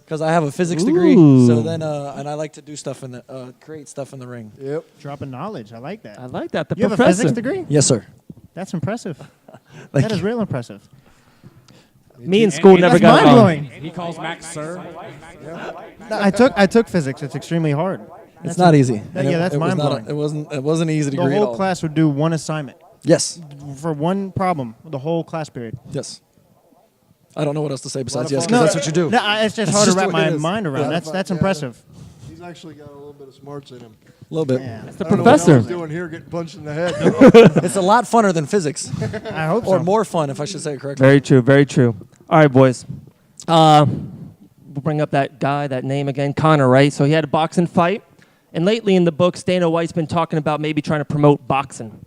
Because I have a physics degree, so then and I like to do stuff in the create stuff in the ring. Yep. Dropping knowledge. I like that. I like that. The You have a professor. physics degree? Yes, sir. That's impressive. Thank That is you. real impressive. Me in school never That's got mind along. blowing. He calls Max sir. I took physics. It's extremely hard. It's not easy. Yeah, that's it was not mind-blowing. It wasn't an easy The degree at whole all. class would do one assignment Yes. for one problem. The whole class period. Yes. I don't know what else to say besides of yes, fun. because that's what you do. No, it's just That's hard to just wrap the way my it is. mind around. Yeah. That's impressive. He's actually got a little bit of smarts in him. A little bit. Yeah. The I don't know professor. what I was doing here, getting punched in the head. It's a lot funner than physics, I hope or so. more fun, if I should say it correctly. Very true. Very true. All right, boys. We'll bring up that guy, that name again, Connor, right? So he had a boxing fight. And lately in the book, Dana White's been talking about maybe trying to promote boxing.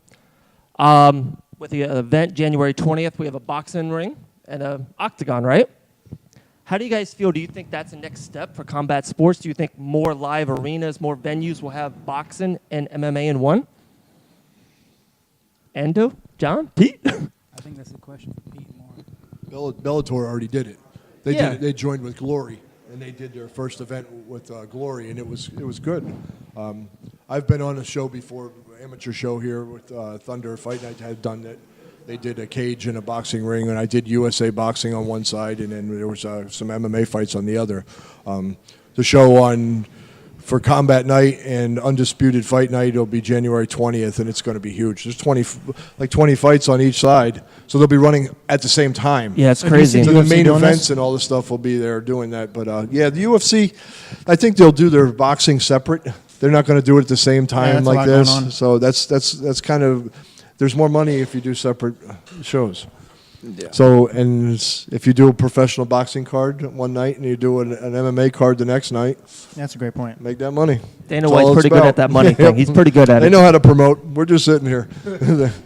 With the event January 20th, we have a boxing ring and an octagon, right? How do you guys feel? Do you think that's the next step for combat sports? Do you think more live arenas, more venues will have boxing and MMA in one? Endo? John? Pete? I think that's a question for Pete more. Bellator already did it. They Yeah. did it. They joined with Glory, and they did their first event with Glory, and it was good. I've been on a show before, amateur show here with Thunder Fight Night had done it. They did a cage and a boxing ring, and I did USA Boxing on one side, and then there was some MMA fights on the other. The show for Combat Night and Undisputed Fight Night will be January 20th, and it's going to be huge. There's 20 fights on each side, so they'll be running at the same time. Yeah, it's So do you see crazy. So the UFC main doing events this? and all this stuff will be there doing that. But yeah, the UFC, I think they'll do their boxing separate. They're not going to do it at the same time that's a like lot going this. on. So that's kind of, there's more money if you do separate shows. Yeah. So, and if you do a professional boxing card one night and you do an MMA card the next night, That's a great point. make that money. Dana That's White's all it's pretty good about. at that money Yep. thing. He's pretty good at They it. know how to promote. We're just sitting here.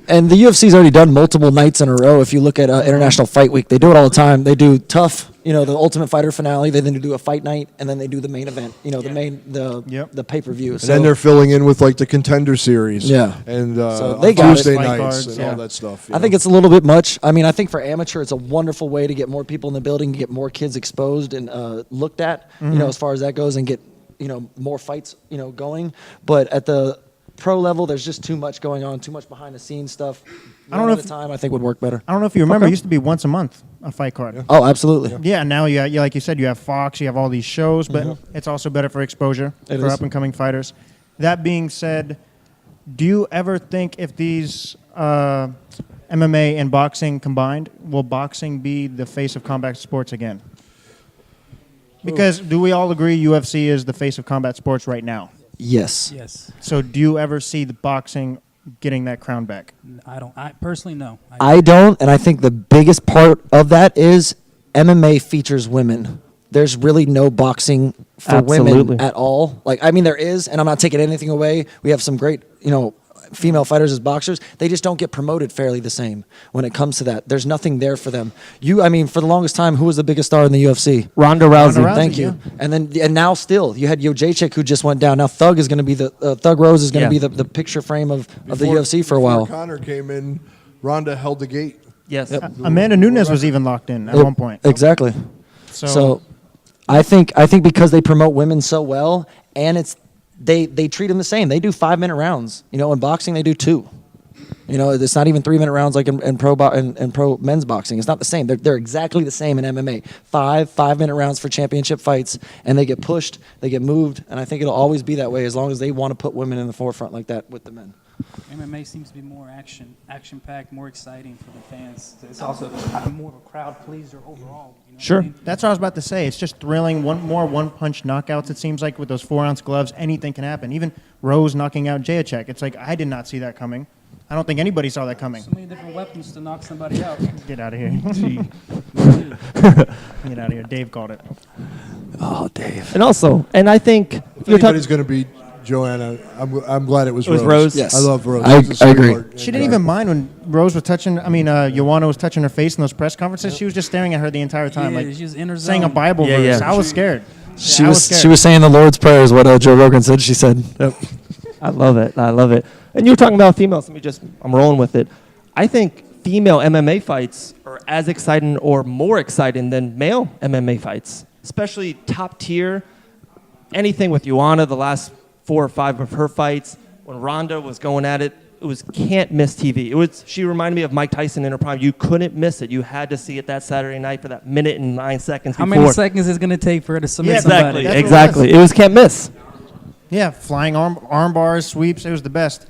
And the UFC's already done multiple nights in a row. If you look at International Fight Week, they do it all the time. They do Tough, the Ultimate Fighter finale. They then do a fight night, and then they do the main event. Yep. The pay-per-view. And then they're filling in with like the Contender Series. Yeah. And So on they got it. Tuesday Fight nights cards, and yeah. all that stuff. I think it's a little bit much. I mean, I think for amateur, it's a wonderful way to get more people in the building, to get more kids exposed and looked at, as far as that goes, and get, more fights, going. But at the pro level, there's just too much going on, too much behind the scenes stuff. I don't know One if- at a time, I think would work better. I don't know if you remember. It used to be once a month a fight card. Oh, absolutely. Yeah, now you like you said, you have Fox, you have all these shows, but it's also better for exposure It for is. up and coming fighters. That being said, do you ever think if these MMA and boxing combined, will boxing be the face of combat sports again? Because do we all agree UFC is the face of combat sports right now? Yes. Yes. So do you ever see the boxing getting that crown back? I don't. I personally no. I don't, and I think the biggest part of that is MMA features women. There's really no boxing for Absolutely. women at all. Like, I mean, there is, and I'm not taking anything away. We have some great, female fighters as boxers, they just don't get promoted fairly the same when it comes to that. There's nothing there for them. For the longest time, who was the biggest star in the UFC? Ronda Rousey. Thank you. Yeah. And now still, you had Jacek who just went down. Now Thug is going to be Thug Rose is going to be the picture frame of the UFC for a while. Before Conor came in, Ronda held the gate. Yes. Amanda Nunes was even locked in at one point. Exactly. So I think because they promote women so well, and they treat them the same. They do 5-minute rounds. In boxing they do 2. It's not even 3-minute rounds like in pro men's boxing. It's not the same. They're exactly the same in MMA. 5-minute rounds for championship fights, and they get pushed, they get moved, and I think it'll always be that way as long as they want to put women in the forefront like that with the men. MMA seems to be more action-packed, more exciting for the fans. It's also more of a crowd pleaser overall. Sure. That's what I was about to say. It's just thrilling. One-punch knockouts, it seems like, with those 4-ounce gloves. Anything can happen. Even Rose knocking out Jacek. It's like, I did not see that coming. I don't think anybody saw that coming. So many different weapons to knock somebody out. Get out of here. Get out of here. Dave called it. Oh, Dave. And I think If anybody's going to beat Joanna, I'm glad it was Rose. Rose? Yes. I love Rose. I She's a agree. sweetheart. She didn't even mind when Rose was touching, Joanna was touching her face in those press conferences. She was just staring at her the entire time, Yeah, she was in her saying a zone. Bible Yeah, verse. yeah. I was scared. She I was scared. she was saying the Lord's Prayer is what Joe Rogan said. She said. Yep. I love it. And you were talking about females. I'm rolling with it. I think female MMA fights are as exciting or more exciting than male MMA fights, especially top tier. Anything with Joanna, the last 4 or 5 of her fights, when Ronda was going at it, it was can't miss TV. She reminded me of Mike Tyson in her prime. You couldn't miss it. You had to see it that Saturday night for that minute and 9 seconds How before. many seconds is it going to take for her to submit Exactly. somebody? Exactly. It was can't miss. Yeah, flying arm bars, sweeps. It was the best.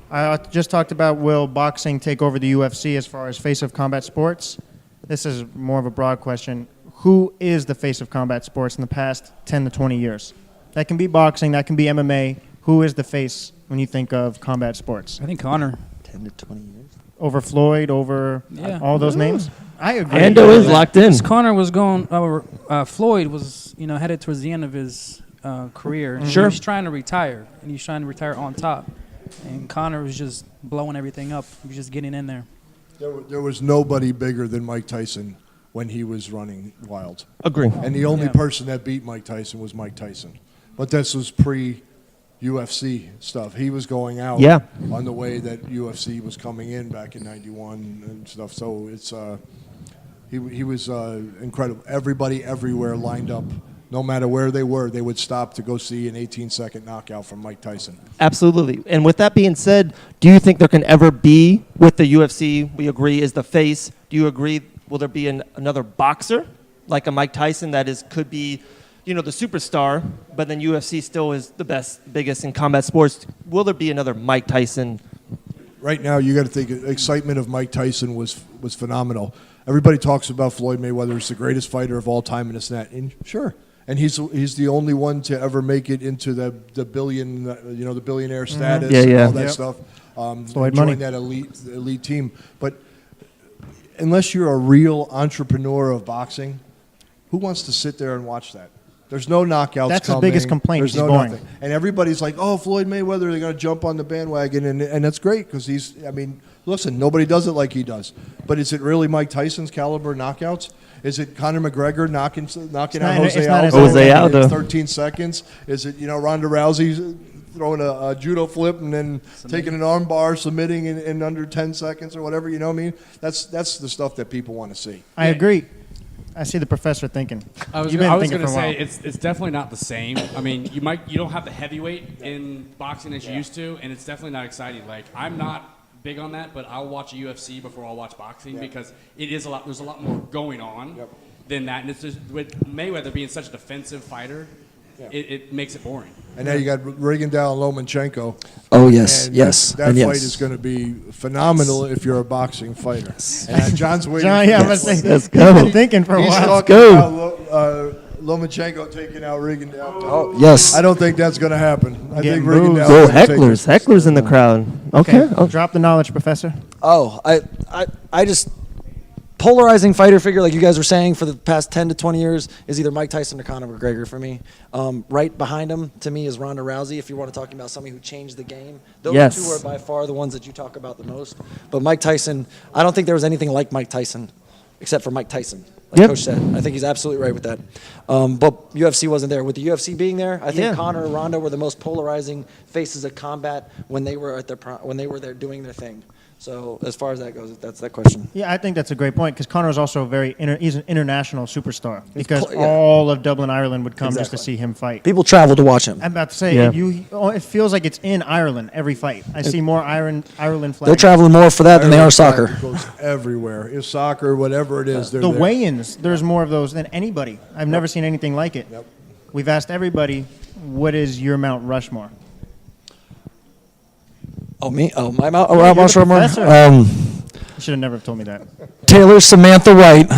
I just talked about will boxing take over the UFC as far as face of combat sports. This is more of a broad question. Who is the face of combat sports in the past 10 to 20 years? That can be boxing. That can be MMA. Who is the face when you think of combat sports? I think Conor. 10 to 20 years. Over Floyd, over Yeah. all those names? I agree. Ando is locked in. Conor was going. Floyd was, headed towards the end of his career. Sure. He was trying to retire, and he's trying to retire on top. And Conor was just blowing everything up. He was just getting in there. There was nobody bigger than Mike Tyson when he was running wild. Agree. And the only Yeah. person that beat Mike Tyson was Mike Tyson. But this was pre-UFC stuff. He was going out Yeah. on the way that UFC was coming in back in '91 and stuff. So it's he was incredible. Everybody everywhere lined up. No matter where they were, they would stop to go see an 18-second knockout from Mike Tyson. Absolutely. And with that being said, do you think there can ever be, with the UFC, we agree, is the face, do you agree, will there be another boxer, like a Mike Tyson could be, the superstar, but then UFC still is the biggest in combat sports? Will there be another Mike Tyson? Right now, you got to think excitement of Mike Tyson was phenomenal. Everybody talks about Floyd Mayweather as the greatest fighter of all time, and it's that. And sure. And he's the only one to ever make it into the billionaire status and all that stuff. Floyd money. Join that elite team. But unless you're a real entrepreneur of boxing, who wants to sit there and watch that? There's no knockouts. That's coming. his biggest complaint. There's He's no boring. nothing. And everybody's like, "Oh, Floyd Mayweather, they're going to jump on the bandwagon," and that's great because listen, nobody does it like he does. But is it really Mike Tyson's caliber knockouts? Is it Conor McGregor knocking out Jose Aldo in 13 seconds? Is it Ronda Rousey throwing a judo flip and then taking an arm bar, submitting in under 10 seconds or whatever? You know what I mean? That's the stuff that people want to see. I agree. I see the professor thinking. I was going to say it's definitely not the same. I mean, you don't have the heavyweight in boxing as you used to, and it's definitely not exciting. Like, I'm not big on that, but I'll watch UFC before I'll watch boxing because there's a lot more going on than that. And it's just with Mayweather being such a defensive fighter, it makes it boring. And now you got Rigondeaux and Lomachenko. Oh yes, and yes, That and fight yes. is going to be phenomenal if you're a boxing fighter. And John's waiting. John, yeah, I'm going to say, Let's I've go. been thinking for a He's while. talking go. about Lomachenko taking out Rigondeaux. Oh yes. I don't think that's going to happen. I Getting think Rigondeaux. bruised. is Oh, gonna take hecklers. this. Hecklers in the crowd. Okay. Drop the knowledge, professor. Oh, I just polarizing fighter figure, like you guys were saying, for the past 10 to 20 years is either Mike Tyson or Conor McGregor for me. Right behind him, to me, is Ronda Rousey, if you want to talk about somebody who changed the game. Those Yes. two are by far the ones that you talk about the most. But Mike Tyson, I don't think there was anything like Mike Tyson, except for Mike Tyson, like Yep. Coach said. I think he's absolutely right with that. But UFC wasn't there. With the UFC being there, I think Yeah. Conor and Ronda were the most polarizing faces of combat when they were at when they were there doing their thing. So as far as that goes, that's that question. Yeah, I think that's a great point because Conor is also he's an international superstar because yeah. all of Dublin, Ireland would come just to Exactly. see him fight. People travel to watch him. I'm about to say, Yeah. it feels like it's in Ireland every fight. I see more Ireland flags. They're traveling more for that than they are soccer. It goes everywhere. It's soccer, whatever it is. They're The there. weigh-ins, there's more of those than anybody. I've never seen anything like it. Yep. We've asked everybody, what is your Mount Rushmore? Oh, me? Oh, my Mount you're the Rushmore. professor. You should have never told me that. Taylor Samantha White. All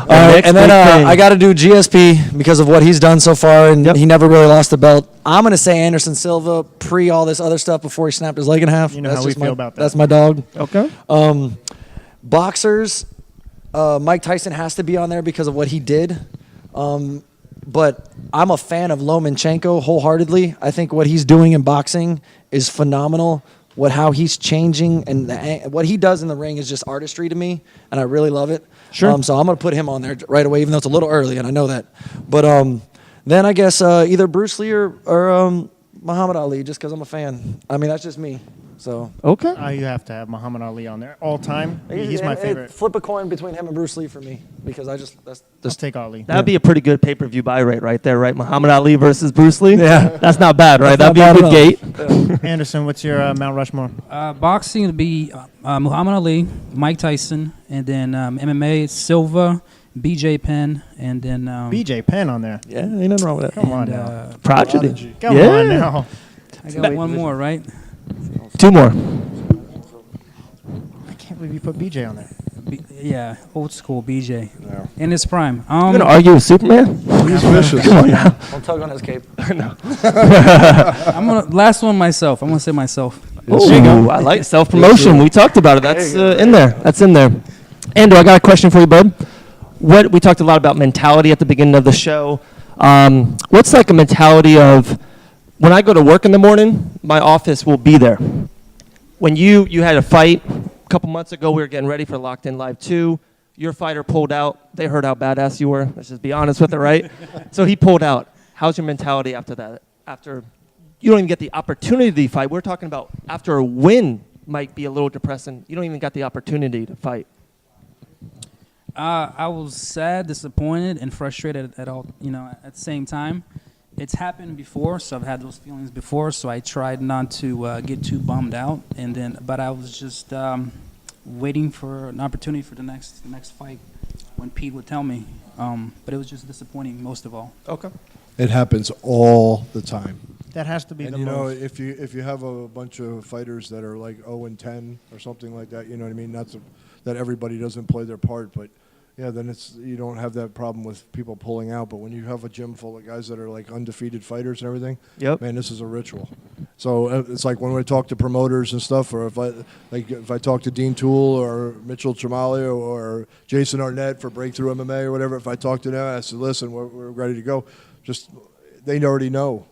right, and then I got to do GSP because of what he's done so far, and he never really lost the belt. I'm going to say Anderson Silva pre all this other stuff before he snapped his leg in half. You know That's how we just feel about that. That's my dog. Okay. Boxers, Mike Tyson has to be on there because of what he did. But I'm a fan of Lomachenko wholeheartedly. I think what he's doing in boxing is phenomenal. How he's changing and what he does in the ring is just artistry to me, and I really love it. Sure. So I'm going to put him on there right away, even though it's a little early, and I know that. But then I guess either Bruce Lee or Muhammad Ali, just because I'm a fan. I mean, that's just me. So Okay. You have to have Muhammad Ali on there all time. He's my favorite. Flip a coin between him and Bruce Lee for me because Let's take Ali. That'd be a pretty good pay-per-view buy rate right there, right? Muhammad Ali versus Bruce Lee. Yeah. That's not bad, right? That's That'd be not a good bad gate. Anderson, what's your Mount Rushmore? Boxing would be Muhammad Ali, Mike Tyson, and then MMA, Silva, BJ Penn, and then BJ Penn on there. Yeah, ain't nothing wrong with that. Come on and, now. Prodigy. Come Yeah. on now. I got one more, right? 2 more. I can't believe you put BJ on there. Yeah, old school BJ Yeah. in his prime. You gonna argue with Superman? He's vicious. Don't tug on his cape. I'm gonna last one myself. I'm gonna say myself. Ooh, I like self-promotion. We talked about it. That's in there. That's in there. Ando, I got a question for you, bud. We talked a lot about mentality at the beginning of the show. What's like a mentality of when I go to work in the morning, my office will be there. When you had a fight a couple months ago, we were getting ready for Locked In Live 2. Your fighter pulled out. They heard how badass you were. Let's just be honest with it, right? So he pulled out. How's your mentality after that? After you don't even get the opportunity to fight. We're talking about after a win might be a little depressing. You don't even got the opportunity to fight. I was sad, disappointed, and frustrated at all. At the same time, it's happened before, so I've had those feelings before. So I tried not to get too bummed out, but I was just waiting for an opportunity for the next fight when Pete would tell me. But it was just disappointing most of all. Okay. It happens all the time. That has to be And the you know, most. if you have a bunch of fighters that are like 0-10 or something like that, you know what I mean? That everybody doesn't play their part, but yeah, then you don't have that problem with people pulling out. But when you have a gym full of guys that are like undefeated fighters and everything, Yep. man, this is a ritual. So it's like when we talk to promoters and stuff, or if I talk to Dean Toole or Mitchell Tremali or Jason Arnett for Breakthrough MMA or whatever, if I talk to them, I said, listen, we're ready to go. Just they already know.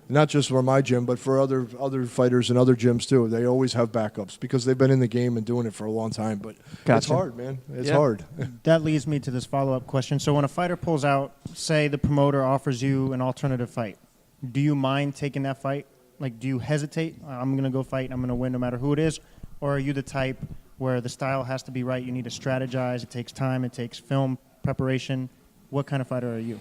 Not just for my gym, but for other fighters and other gyms too. They always have backups because they've been in the game and doing it for a long time. But it's Gotcha. hard, man. It's Yeah. hard. That leads me to this follow-up question. So when a fighter pulls out, say the promoter offers you an alternative fight, do you mind taking that fight? Like, do you hesitate? I'm going to go fight. I'm going to win no matter who it is. Or are you the type where the style has to be right? You need to strategize. It takes time. It takes film preparation. What kind of fighter are you?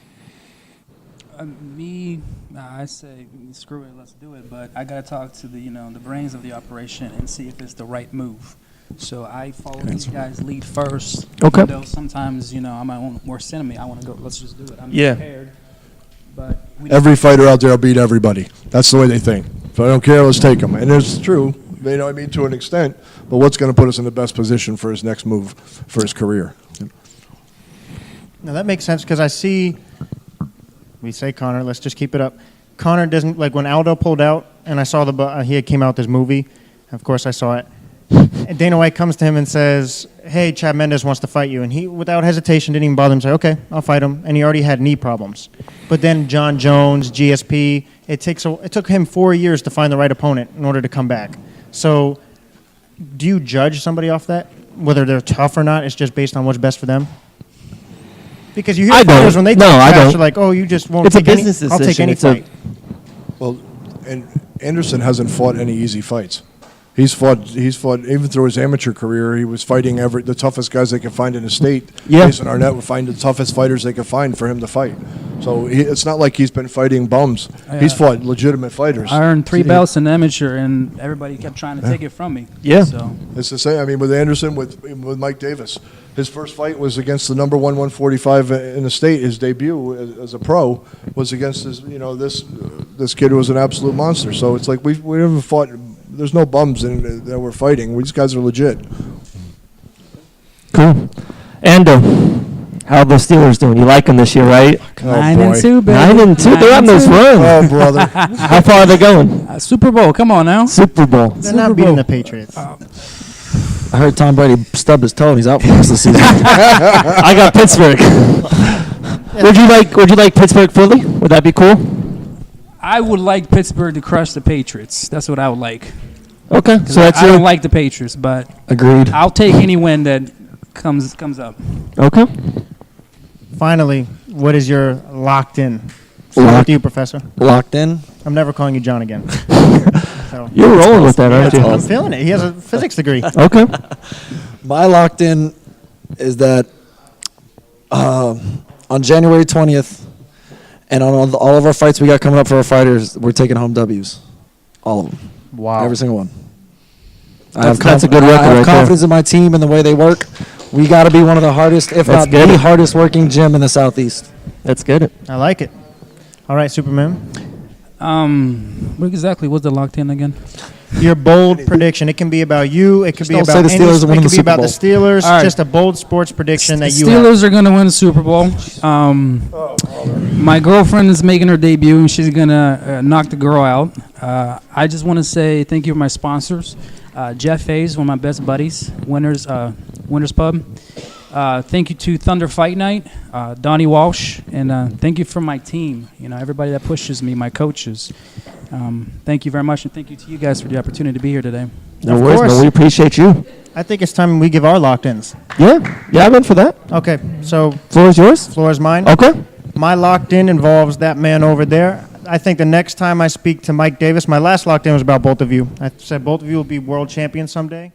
I say screw it, let's do it. But I gotta talk to the brains of the operation and see if it's the right move. So I follow these guys' lead first. Okay. Even though sometimes I'm my own worst enemy. I want to go. Let's just do it. I'm Yeah. prepared. But Every fighter out there will beat everybody. That's the way they think. If I don't care, let's take them. And it's true, you know what I mean, to an extent. But what's going to put us in the best position for his next move, for his career? Now that makes sense because I see. We say Conor. Let's just keep it up. Conor doesn't like when Aldo pulled out, and I saw he had came out with this movie. Of course, I saw it. And Dana White comes to him and says, hey, Chad Mendes wants to fight you. And he, without hesitation, didn't even bother him. Say, okay, I'll fight him. And he already had knee problems. But then John Jones, GSP, it took him 4 years to find the right opponent in order to come back. So do you judge somebody off that? Whether they're tough or not, it's just based on what's best for them? Because you hear fighters when they talk trash, they're like, oh, you just won't take any. I'll take any fight. Well, and Anderson hasn't fought any easy fights. He's fought even through his amateur career. He was fighting the toughest guys they could find in the state. Yeah. Jason Arnett would find the toughest fighters they could find for him to fight. So it's not like he's been fighting bums. He's fought legitimate fighters. I earned 3 belts in amateur, and everybody kept trying to take it from me. Yeah. So It's the same. I mean, with Anderson, with Mike Davis, his first fight was against the number 145 in the state. His debut as a pro was against this kid who was an absolute monster. So it's like we haven't fought. There's no bums that we're fighting. These guys are legit. Cool. Ando, how are the Steelers doing? You like them this year, right? 9-2, baby. 9-2. They're on this run. Oh, brother. How far are they going? Super Bowl. Come on now. Super Bowl. They're not beating the Patriots. I heard Tom Brady stubbed his toe and he's out for the rest of the season. I got Pittsburgh. Would you like Pittsburgh Philly? Would that be cool? I would like Pittsburgh to crush the Patriots. That's what I would like. Okay. So I don't like the Patriots, but Agreed. I'll take any win that comes up. Okay. Finally, what is your locked in? Start with you, Professor. Locked in. I'm never calling you John again. So. You're rolling with that, aren't you? I'm feeling it. He has a physics degree. Okay. My locked in is that on January 20th and on all of our fights we got coming up for our fighters, we're taking home W's. All of them. Wow. Every single one. That's a good record I have right confidence in my team and the way they work. We got to be one of the hardest, if Let's not get the it. hardest working gym in the Southeast. Let's get it. I like it. All right, Superman. What exactly was the locked in again? Your bold prediction. It can be about you. It could be don't about say the Steelers are winning it the could be Super about Bowl. the Steelers. All right. Just a bold sports prediction The that you Steelers are going to win the Super Bowl. My girlfriend is making her debut, and she's going to knock the girl out. I just want to say thank you to my sponsors. Jeff Hayes, one of my best buddies, Winners Pub. Thank you to Thunder Fight Night, Donnie Walsh, and thank you for my team. Everybody that pushes me, my coaches. Thank you very much, and thank you to you guys for the opportunity to be here today. No Of worries, course. man. We appreciate you. I think it's time we give our locked-ins. Yeah. Yeah, I'm in for that. Okay, so Floor is yours. floor is mine. Okay. My locked-in involves that man over there. I think the next time I speak to Mike Davis, my last locked-in was about both of you. I said both of you will be world champions someday.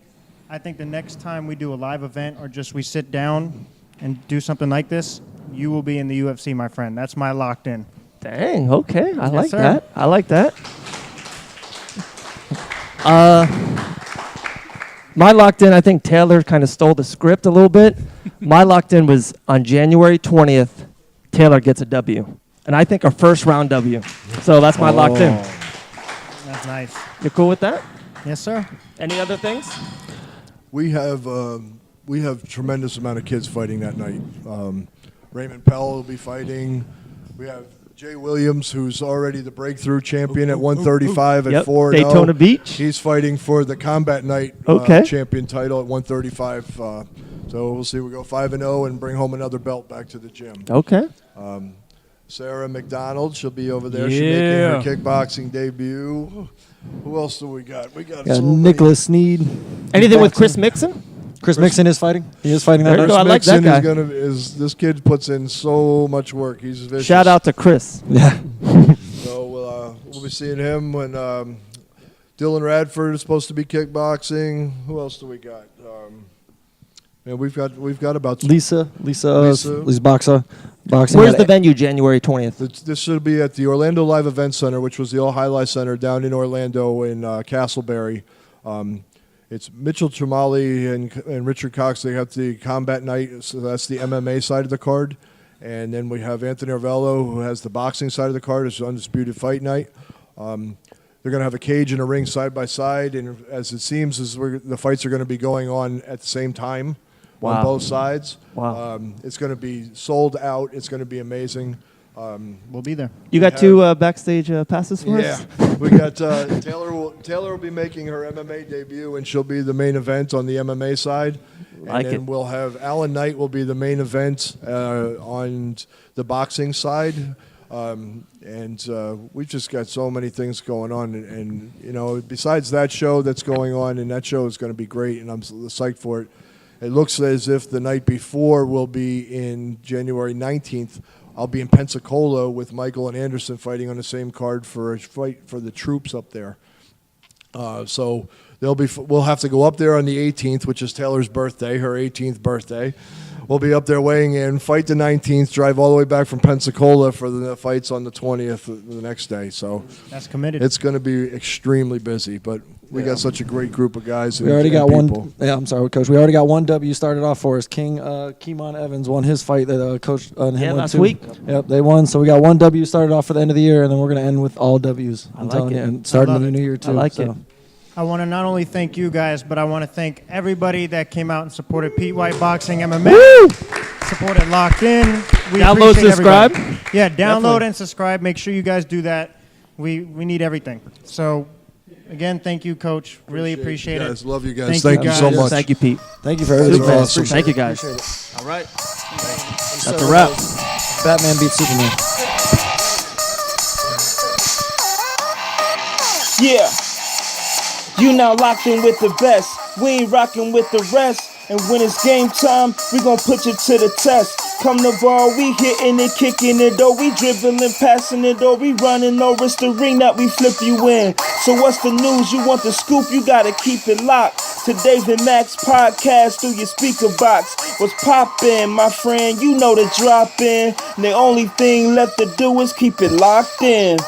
I think the next time we do a live event or just we sit down and do something like this, you will be in the UFC, my friend. That's my locked-in. Dang. Okay. I like sir. that. I like that. My locked in, I think Taylor kind of stole the script a little bit. My locked in was on January 20th, Taylor gets a W. And I think a first round W. So that's my locked in. That's nice. You cool with that? Yes, sir. Any other things? We have tremendous amount of kids fighting that night. Raymond Pell will be fighting. We have Jay Williams, who's already the breakthrough champion at 135 Yep, at 4-0. Daytona Beach. He's fighting for the Combat Night Okay. champion title at 135. So we'll see. We go 5-0 and bring home another belt back to the gym. Okay. Sarah McDonald, she'll be over there. She's making her kickboxing debut. Who else do we got? We got so many. Nicholas Sneed. Anything with Chris Mixon? Chris Mixon is fighting. He is fighting that There you night. go. I like that Mixon guy. this kid puts in so much work. He's vicious. Shout out to Chris. Yeah. So we'll be seeing him when Dylan Radford is supposed to be kickboxing. Who else do we got? We've got about Lisa boxing. Where's the venue, January 20th? This should be at the Orlando Live Event Center, which was the old Highlight Center down in Orlando in Castleberry. It's Mitchell Tremali and Richard Cox. They have the Combat Night, so that's the MMA side of the card. And then we have Anthony Arvello, who has the boxing side of the card. It's Undisputed Fight Night. They're going to have a cage and a ring side by side, and as it seems, the fights are going to be going on at the same time on both sides. Wow. It's going to be sold out. It's going to be amazing. We'll be there. You got two backstage passes for us? Yeah, we got Taylor will be making her MMA debut, and she'll be the main event on the MMA side. Like and then it. we'll have Alan Knight will be the main event on the boxing side. We've just got so many things going on, and you know, besides that show that's going on, and that show is going to be great, and I'm psyched for it. It looks as if the night before will be in January 19th. I'll be in Pensacola with Michael and Anderson fighting on the same card for a fight for the troops up there. So we'll have to go up there on the 18th, which is Taylor's birthday, her 18th birthday. We'll be up there weighing in, fight the 19th, drive all the way back from Pensacola for the fights on the 20th the next day. So that's committed. It's going to be extremely busy, but we got such a great group of guys. We already got people. one. Yeah, I'm sorry, Coach. We already got one W started off for us. Keemon Evans won his fight that Coach last week. Yep, they won. So we got one W started off for the end of the year, and then we're going to end with all W's. I'm telling you, and starting the new year too. I like it. I want to not only thank you guys, but I want to thank everybody that came out and supported Pete White Boxing MMA. Woo! Supported Locked In. We Download, appreciate subscribe. everybody. Yeah, download Definitely. and subscribe. Make sure you guys do that. We need everything. So, again, thank you, Coach. Really appreciate it. Guys, love you guys. Thank Thank you so much. Thank you, Pete. Thank you for everything. Super man. awesome. Appreciate Thank you, it. guys. Appreciate it. All right. That's That's a wrap. Batman beats Superman. Yeah, you now locked in with the best. We ain't rocking with the rest. And when it's game time, we gon' put you to the test. Come to ball, we hitting it, kicking it, though. We dribbling, passing it, though. We running over. It's the ring that we flip you in. So what's the news? You want the scoop? You gotta keep it locked to David Max podcast through your speaker box. What's poppin', my friend? You know the drop in. And the only thing left to do is keep it locked in.